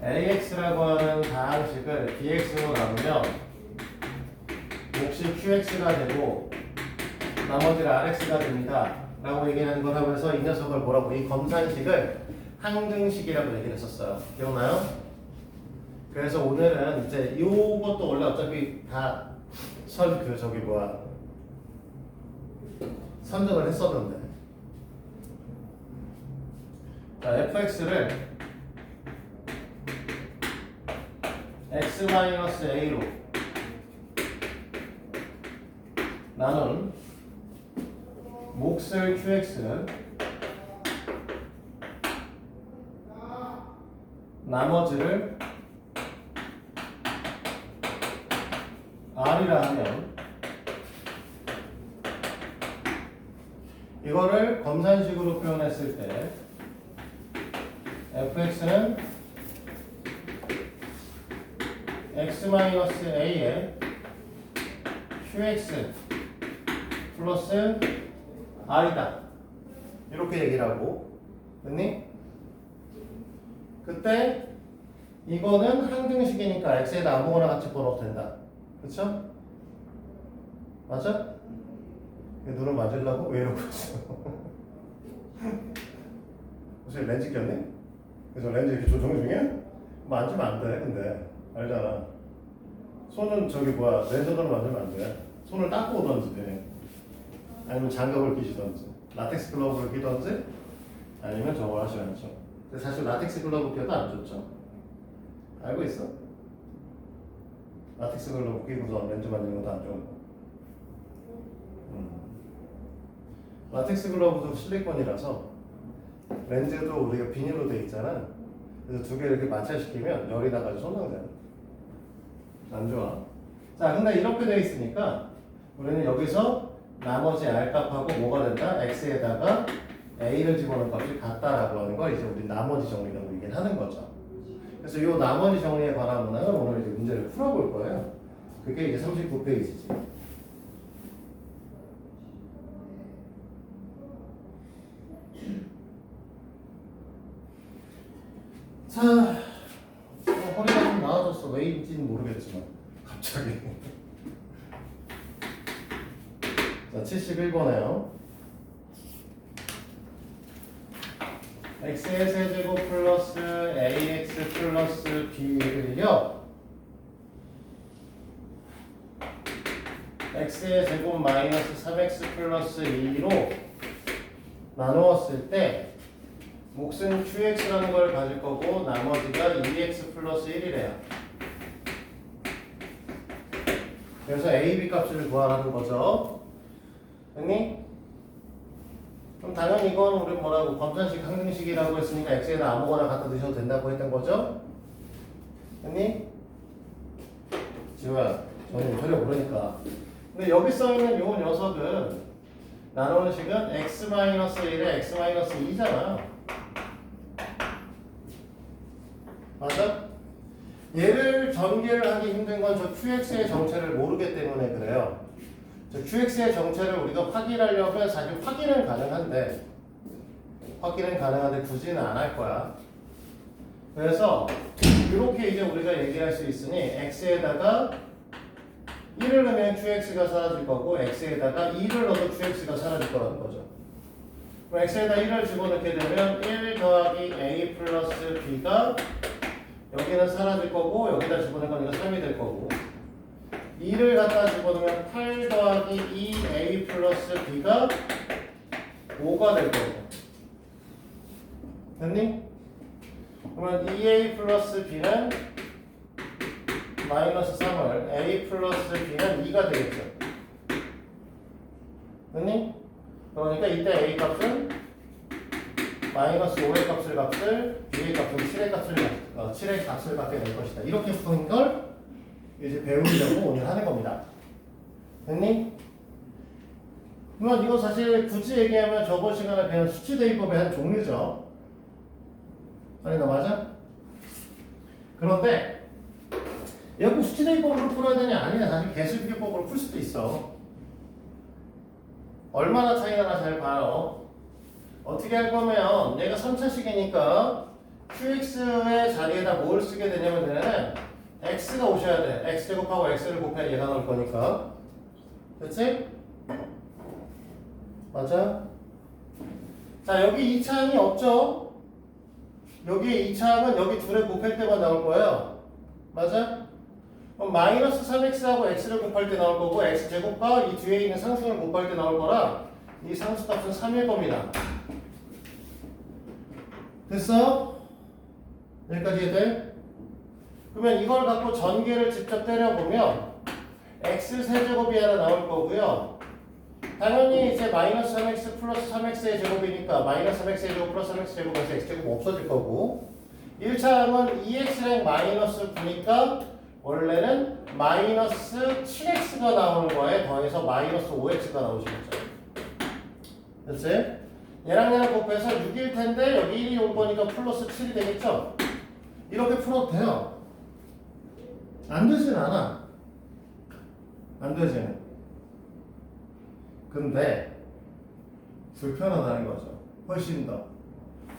A: AX라고 하는 다항식을 BX로 나누면 몫이 QX가 되고 나머지가 RX가 됩니다 라고 얘기하는 걸 하면서 이 녀석을 뭐라고 이 검산식을 항등식이라고 얘기를 했었어요. 기억나요? 그래서 오늘은 이제 요것도 원래 어차피 다 선정을 했었는데 자 fx를 x-a로 나눈 몫을 qx 나머지를 r이라 하면 이거를 검산식으로 표현했을 때 fx는 x-a에 qx 플러스 r이다 이렇게 얘기를 하고 됐니? 그때 이거는 항등식이니까 x에다 아무거나 같이 걸어도 된다. 그쵸? 맞아? 눈을 맞으려고? 왜 이러고 있어? 혹시 렌즈 꼈니? 그래서 렌즈 이렇게 조정 중이야? 만지면 안 돼, 근데. 알잖아. 손은 렌즈로 만지면 안 돼. 손을 닦고 오던지, 아니면 장갑을 끼시던지, 라텍스 글러브를 끼던지, 아니면 저걸 하셔야죠. 근데 사실 라텍스 글러브 껴도 안 좋죠. 알고 있어? 라텍스 글러브 끼고서 렌즈 만지는 것도 안 좋은 거. 라텍스 글러브도 실리콘이라서 렌즈도 우리가 비닐로 돼 있잖아. 그래서 두 개 이렇게 마찰시키면 열이 나가지고 손상되는. 안 좋아. 자, 근데 이렇게 돼 있으니까 우리는 여기서 나머지 R 값하고 뭐가 된다? X에다가 A를 집어넣은 값이 같다라고 하는 걸 이제 우리 나머지 정리라고 얘기를 하는 거죠. 그래서 이 나머지 정리에 관한 문항을 오늘 이제 문제를 풀어볼 거예요. 그게 이제 39페이지지. 자, 허리가 좀 나아졌어. 왜인지는 모르겠지만 갑자기. 자, 71번에요. x의 세제곱 플러스 ax 플러스 b를요 x의 제곱 마이너스 3x 플러스 2로 나누었을 때 몫은 qx라는 걸 가질 거고 나머지가 2x 플러스 1이래요. 그래서 a, b 값을 구하라는 거죠. 됐니? 그럼 당연히 이건 우리 뭐라고 검산식 항등식이라고 했으니까 x에다 아무거나 갖다 넣으셔도 된다고 했던 거죠? 됐니? 지우야, 저는 전혀 모르니까. 근데 여기 써있는 요 녀석은 나누는 식은 x-1에 x-2잖아. 맞아? 얘를 전개를 하기 힘든 건 저 qx의 정체를 모르기 때문에 그래요. 저 qx의 정체를 우리가 확인하려면 사실 확인은 가능한데 굳이는 안 할 거야. 그래서 이렇게 이제 우리가 얘기할 수 있으니 x에다가 1을 넣으면 qx가 사라질 거고 x에다가 2를 넣어도 qx가 사라질 거라는 거죠. 그럼 x에다 1을 집어넣게 되면 1 더하기 a 플러스 b가 여기는 사라질 거고 여기다 집어넣은 건 이거 3이 될 거고 2를 갖다 집어넣으면 8 더하기 2a 플러스 b가 5가 될 거고 됐니? 그러면 2a 플러스 b는 마이너스 3을 a 플러스 b는 2가 되겠죠. 됐니? 그러니까 이때 a 값은 마이너스 5의 값을 b의 값은 7의 값을 갖게 될 것이다. 이렇게 푸는 걸 이제 배우려고 오늘 하는 겁니다. 됐니? 그러면 이거 사실 굳이 얘기하면 저번 시간에 배운 수치 대입법의 한 종류죠. 아니 나 맞아? 그런데 얘가 꼭 수치 대입법으로 풀어야 되냐? 아니야. 사실 개수비교법으로 풀 수도 있어. 얼마나 차이가 나 잘 봐요. 어떻게 할 거면 얘가 3차식이니까 qx의 자리에다 뭘 쓰게 되냐면 얘는 x가 오셔야 돼. x제곱하고 x를 곱해야 얘가 나올 거니까. 그치? 맞아? 자, 여기 2차항이 없죠? 여기 2차항은 여기 둘에 곱할 때만 나올 거예요. 맞아? 그럼 마이너스 3x하고 x를 곱할 때 나올 거고 x제곱과 이 뒤에 있는 상수를 곱할 때 나올 거라 이 상수값은 3일 겁니다. 됐어? 여기까지 이해돼? 그러면 이걸 갖고 전개를 직접 때려보면 x 세제곱이 하나 나올 거고요. 당연히 이제 마이너스 3x 플러스 3x의 제곱이니까 마이너스 3x의 제곱 플러스 3x 제곱에서 x제곱 없어질 거고 1차 항은 2x랑 마이너스 9니까 원래는 마이너스 7x가 나오는 거에 더해서 마이너스 5x가 나오시겠죠. 됐지? 얘랑 얘랑 곱해서 6일 텐데 여기 1이 올 거니까 플러스 7이 되겠죠? 이렇게 풀어도 돼요. 안 되진 않아. 안 되지. 근데 불편하다는 거죠. 훨씬 더.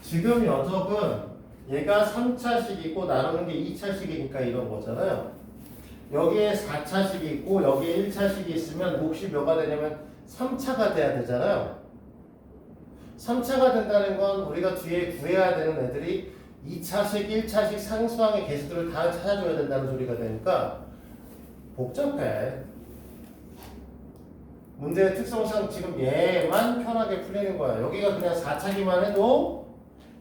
A: 지금 녀석은 얘가 3차식이고 나누는 게 2차식이니까 이런 거잖아요. 여기에 4차식이 있고 여기에 1차식이 있으면 몫이 뭐가 되냐면 3차가 돼야 되잖아요. 3차가 된다는 건 우리가 뒤에 구해야 되는 애들이 2차식, 1차식 상수항의 개수들을 다 찾아줘야 된다는 소리가 되니까 복잡해. 문제의 특성상 지금 얘만 편하게 풀리는 거야. 여기가 그냥 4차기만 해도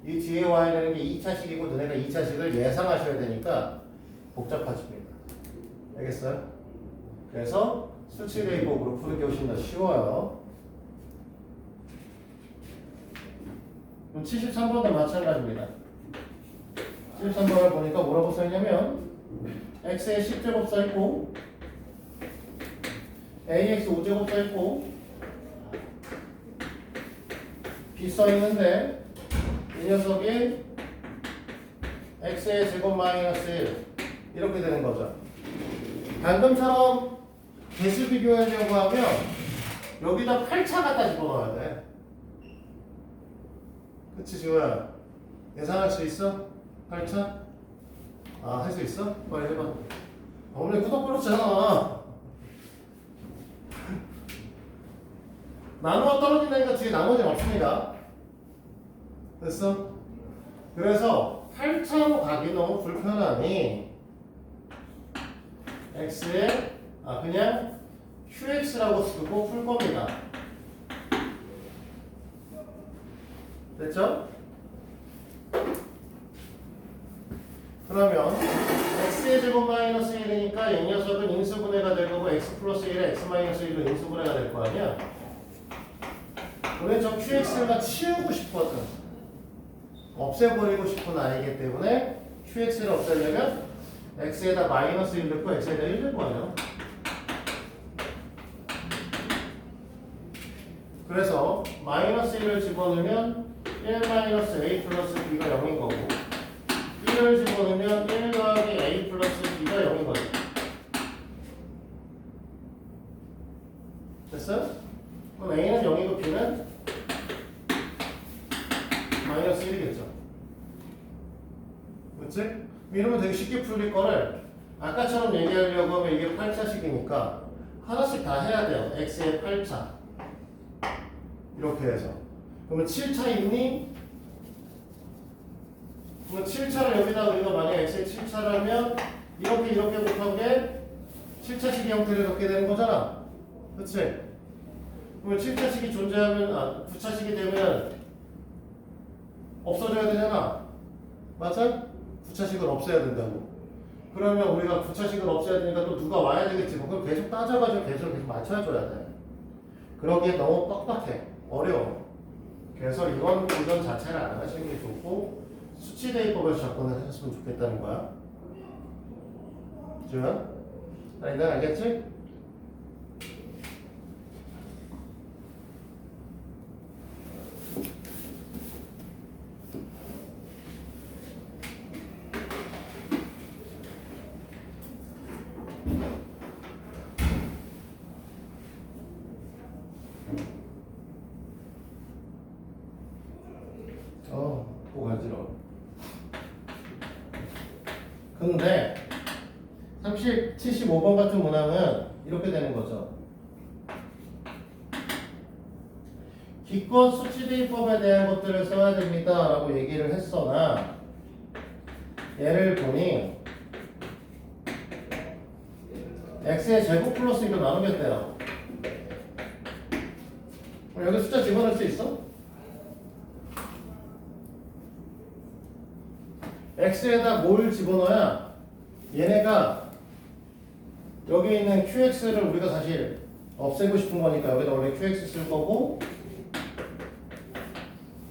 A: 이 뒤에 와야 되는 게 2차식이고 너네가 2차식을 예상하셔야 되니까 복잡하십니다. 알겠어요? 그래서 수치대입법으로 푸는 게 훨씬 더 쉬워요. 그럼 73번도 마찬가지입니다. 73번을 보니까 뭐라고 써있냐면 x의 10제곱 써있고 ax 5제곱 써있고 b 써있는데 이 녀석이 x의 제곱 마이너스 1 이렇게 되는 거죠. 방금처럼 개수 비교하려고 하면 여기다 8차 갖다 집어넣어야 돼. 그치 지호야? 예상할 수 있어? 8차? 아, 할 수 있어? 빨리 해봐. 오늘 구독 눌렀잖아. 나누어 떨어진다니까 뒤에 나머지는 없습니다. 됐어? 그래서 8차로 가기 너무 불편하니 x에 그냥 qx라고 쓰고 풀 겁니다. 됐죠? 그러면 x의 제곱 마이너스 1이니까 이 녀석은 인수분해가 될 거고 x 플러스 1에 x 마이너스 1로 인수분해가 될 거 아니야? 우리는 저 qx를 치우고 싶거든. 없애버리고 싶은 아이기 때문에 qx를 없애려면 x에다 마이너스 1 넣고 x에다 1 넣을 거예요. 그래서 마이너스 1을 집어넣으면 1 마이너스 a 플러스 b가 0인 거고 1을 집어넣으면 1 더하기 a 플러스 b가 0인 거죠. 됐어? 그럼 a는 0이고 b는 마이너스 1이겠죠. 그치? 이러면 되게 쉽게 풀릴 거를 아까처럼 얘기하려고 하면 이게 8차식이니까 하나씩 다 해야 돼요. x의 8차 이렇게 해서 그러면 7차 있니? 그러면 7차를 여기다 우리가 만약 x의 7차라면 이렇게 곱한 게 7차식의 형태를 갖게 되는 거잖아. 그치? 그러면 7차식이 존재하면 9차식이 되면 없어져야 되잖아. 맞아? 9차식을 없애야 된다고. 그러면 우리가 9차식을 없애야 되니까 또 누가 와야 되겠지. 뭐 그럼 계속 따져가지고 계속 맞춰줘야 돼. 그러기에 너무 빡빡해. 어려워. 그래서 이런 도전 자체를 안 하시는 게 좋고 수치 대입법에서 접근을 하셨으면 좋겠다는 거야. 지우야? 아니, 난 알겠지? 또 간지러워. 근데 75번 같은 문항은 이렇게 되는 거죠. 기껏 수치대입법에 대한 것들을 써야 됩니다 라고 얘기를 했으나 얘를 보니 x의 제곱 플러스 1로 나누겠대요. 여기 숫자 집어넣을 수 있어? x에다 뭘 집어넣어야 얘네가 여기 있는 qx를 우리가 사실 없애고 싶은 거니까 여기다 원래 qx 쓸 거고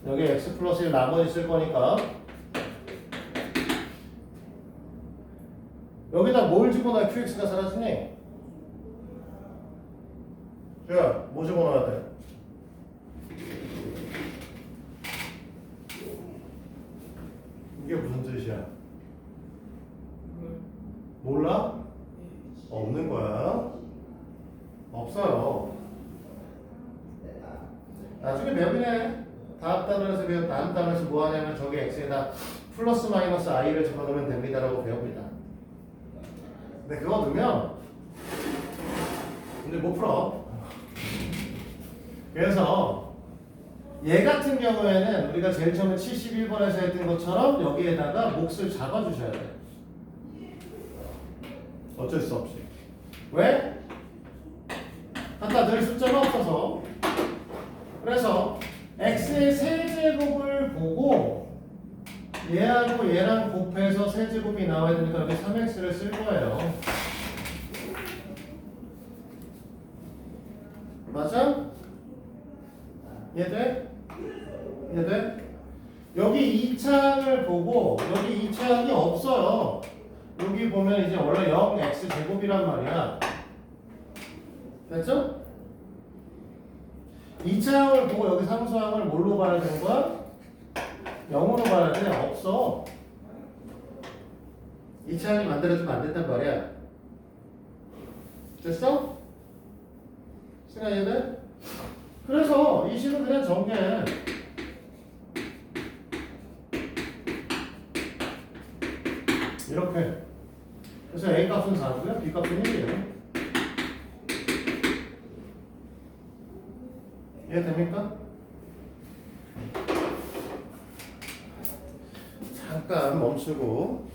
A: 여기 x 플러스 1 나머지 쓸 거니까 여기다 뭘 집어넣어야 qx가 사라지니? 야, 뭐 집어넣어야 돼? 이게 무슨 뜻이야? 몰라? 없는 거야? 없어요. 나중에 배우네. 다음 단원에서 다음 단원에서 뭐 하냐면 저기 x에다 플러스 마이너스 i를 집어넣으면 됩니다라고 배웁니다. 근데 그거 넣으면 근데 못 풀어. 그래서 얘 같은 경우에는 우리가 제일 처음에 71번에서 했던 것처럼 여기에다가 몫을 잡아주셔야 돼요. 어쩔 수 없이. 왜? 갖다 늘 숫자가 없어서. 그래서 x의 세제곱을 보고 얘하고 얘랑 곱해서 세제곱이 나와야 되니까 여기 3x를 쓸 거예요. 맞아? 이해돼? 이해돼? 여기 2창을 보고 여기 2창이 없어요. 여기 보면 이제 원래 0x 제곱이란 말이야. 됐죠? 2창을 보고 여기 상수항을 뭘로 봐야 되는 거야? 0으로 봐야 돼. 없어. 2창이 만들어지면 안 된단 말이야. 됐어? 생각 이해돼? 그래서 이 식은 그냥 정리해. 이렇게. 그래서 A 값은 4고요. B 값은 1이에요. 이해됩니까? 잠깐 멈추고.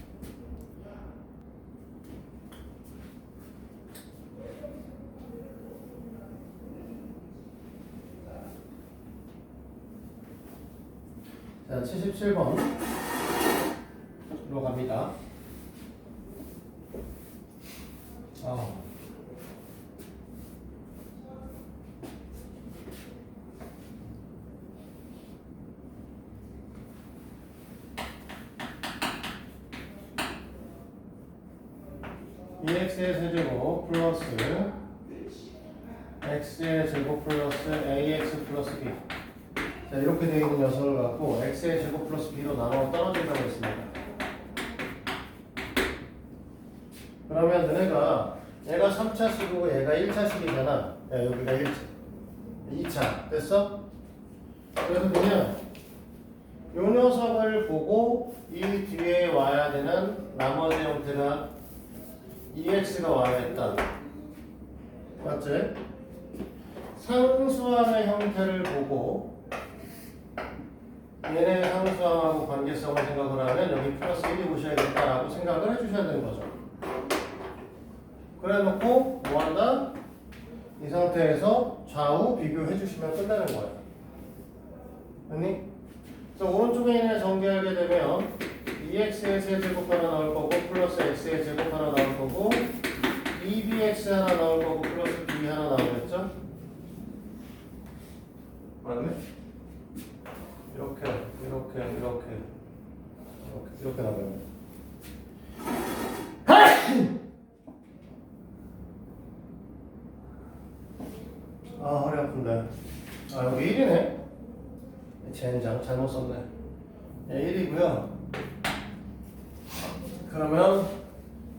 A: 자, 77번으로 갑니다. EX의 세제곱 플러스 X의 제곱 플러스 AX 플러스 B. 자, 이렇게 되어 있는 녀석을 갖고 X의 제곱 플러스 B로 나눠 떨어진다고 했습니다. 그러면 얘가 3차식이고 얘가 1차식이잖아. 야, 여기가 1차. 2차. 됐어? 그래서 그냥 요 녀석을 보고 이 뒤에 와야 되는 나머지 형태가 EX가 와야 했다. 맞지? 상수함의 형태를 보고 얘네 상수함하고 관계성을 생각을 하면 여기 플러스 1이 오셔야겠다라고 생각을 해주셔야 되는 거죠. 그래 놓고 뭐 한다? 이 상태에서 좌우 비교해 주시면 끝나는 거예요. 됐니? 그래서 오른쪽에 있는 전개하게 되면 2x의 세제곱 하나 나올 거고 플러스 x의 제곱 하나 나올 거고 2bx 하나 나올 거고 플러스 b 하나 나오겠죠? 맞네? 이렇게 나오면 아, 허리 아픈데. 아, 여기 1이네. 젠장 잘못 썼네. 1이고요. 그러면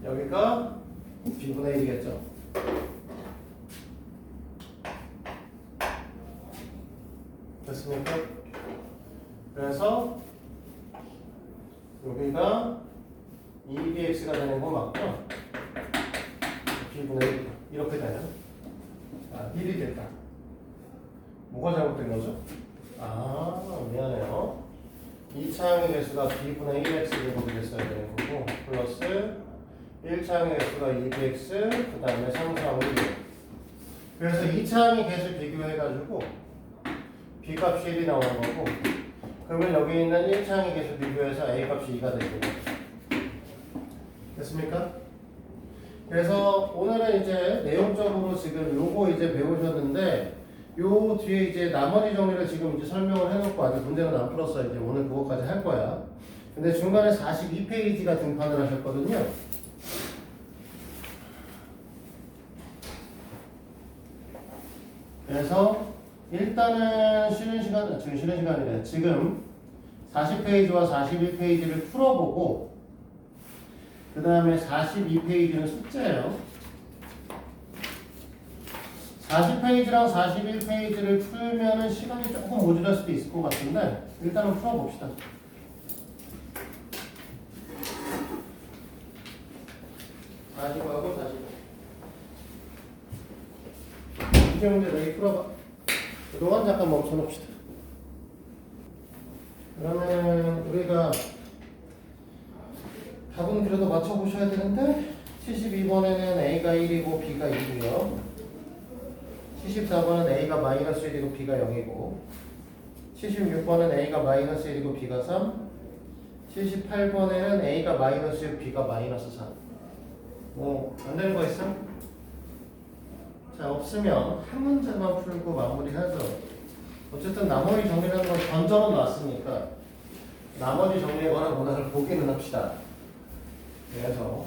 A: 여기가 b분의 1이겠죠. 됐습니까? 그래서 여기가 2bx가 되는 거 맞죠? b분의 1 이렇게 되면 1이 됐다. 뭐가 잘못된 거죠? 아, 미안해요. 2차항의 개수가 b분의 1x 제곱이 됐어야 되는 거고 플러스 1차항의 개수가 2bx 그 다음에 상수항이 1. 그래서 2차항의 개수 비교해가지고 b값이 1이 나오는 거고 그러면 여기 있는 1차항의 개수 비교해서 a값이 2가 되는 거죠. 됐습니까? 그래서 오늘은 이제 내용적으로 지금 요거 이제 배우셨는데 요 뒤에 이제 나머지 정리를 지금 이제 설명을 해놓고 아직 문제는 안 풀었어요. 이제 오늘 그거까지 할 거야. 근데 중간에 42페이지가 등판을 하셨거든요. 그래서 일단은 지금 쉬는 시간이래. 지금 40페이지와 41페이지를 풀어보고 그 다음에 42페이지는 숙제예요. 40페이지랑 41페이지를 풀면은 시간이 조금 모자랄 수도 있을 것 같은데 일단은 풀어봅시다. 다시 하고 다시. 이제 문제 내기 풀어봐. 그동안 잠깐 멈춰놓읍시다. 그러면 우리가 답은 그래도 맞춰보셔야 되는데 72번에는 A가 1이고 B가 2고요. 74번은 A가 마이너스 1이고 B가 0이고 76번은 A가 마이너스 1이고 B가 3 78번에는 A가 마이너스 6, B가 마이너스 3 뭐 안되는 거 있어? 자 없으면 한 문제만 풀고 마무리하죠. 어쨌든 나머지 정리하는 건 던져는 놨으니까 나머지 정리에 관한 문항을 보기는 합시다. 그래서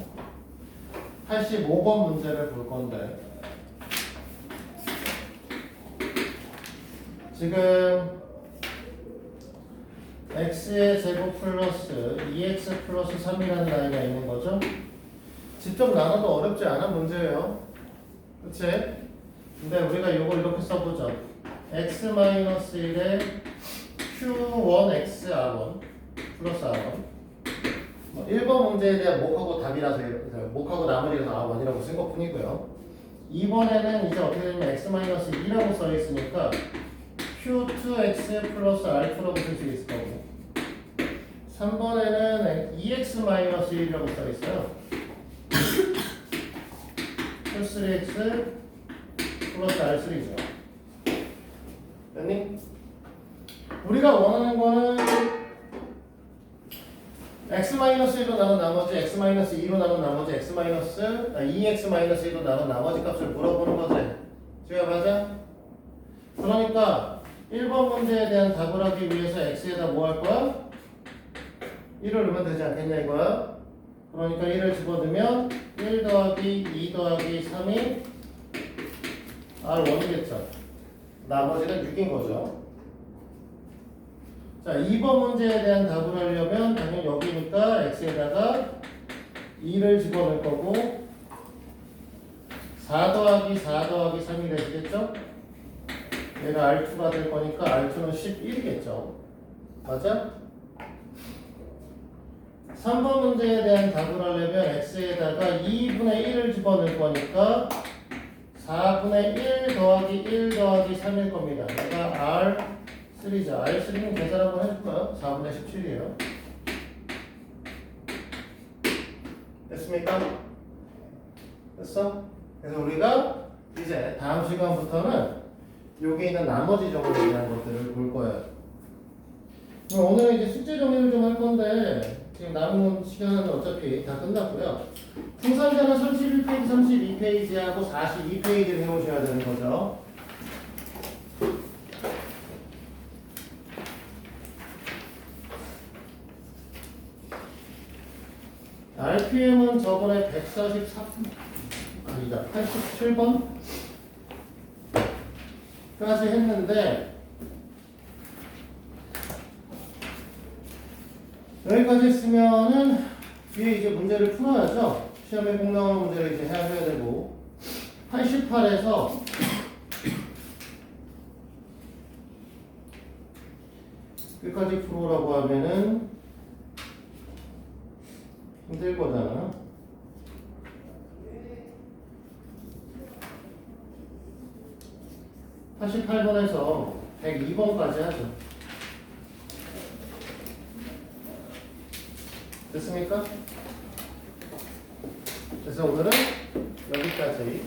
A: 85번 문제를 볼 건데 지금 x의 제곱 플러스 2x 플러스 3이라는 라인이 있는 거죠. 직접 나눠도 어렵지 않은 문제예요. 그치? 근데 우리가 이걸 이렇게 써보죠. x-1에 q1x r1 플러스 r1 1번 문제에 대한 목하고 답이라서 목하고 나머지라서 r1이라고 쓴 것 뿐이고요. 2번에는 이제 어떻게 되냐면 x-2라고 써 있으니까 q2x 플러스 r2라고 쓸 수 있을 거고 3번에는 2x-1이라고 써 있어요. q3x 플러스 r3죠. 됐니? 우리가 원하는 거는 x-1로 나눈 나머지 x-2로 나눈 나머지2x-1로 나눈 나머지 값을 물어보는 거지. 지금 맞아? 그러니까 1번 문제에 대한 답을 하기 위해서 x에다 뭐 할 거야? 1을 넣으면 되지 않겠냐 이거야? 그러니까 1을 집어넣으면 1 더하기 2 더하기 3이 R1이겠죠. 나머지는 6인 거죠. 자, 2번 문제에 대한 답을 하려면 당연히 여기니까 x에다가 2를 집어넣을 거고 4 더하기 4 더하기 3이 되시겠죠? 얘가 R2가 될 거니까 R2는 11이겠죠. 맞아? 3번 문제에 대한 답을 하려면 x에다가 2분의 1을 집어넣을 거니까 4분의 1 더하기 1 더하기 3일 겁니다. 얘가 R3죠. R3는 계산 한번 해줄까요? 4분의 17이에요. 됐습니까? 됐어? 그래서 우리가 이제 다음 시간부터는 여기 있는 나머지 정리에 대한 것들을 볼 거예요. 그럼 오늘은 이제 숙제 정리를 좀 할 건데 지금 남은 시간은 어차피 다 끝났고요. 풍산자는 31페이지, 32페이지하고 42페이지를 해오셔야 되는 거죠. RPM은 저번에 87번 까지 했는데 여기까지 했으면은 뒤에 이제 문제를 풀어야죠. 시험에 꼭 나오는 문제를 이제 해야 되고 88에서 여기까지 풀어라고 하면은 힘들 거잖아. 88번에서 102번까지 하죠. 됐습니까? 그래서 오늘은 여기까지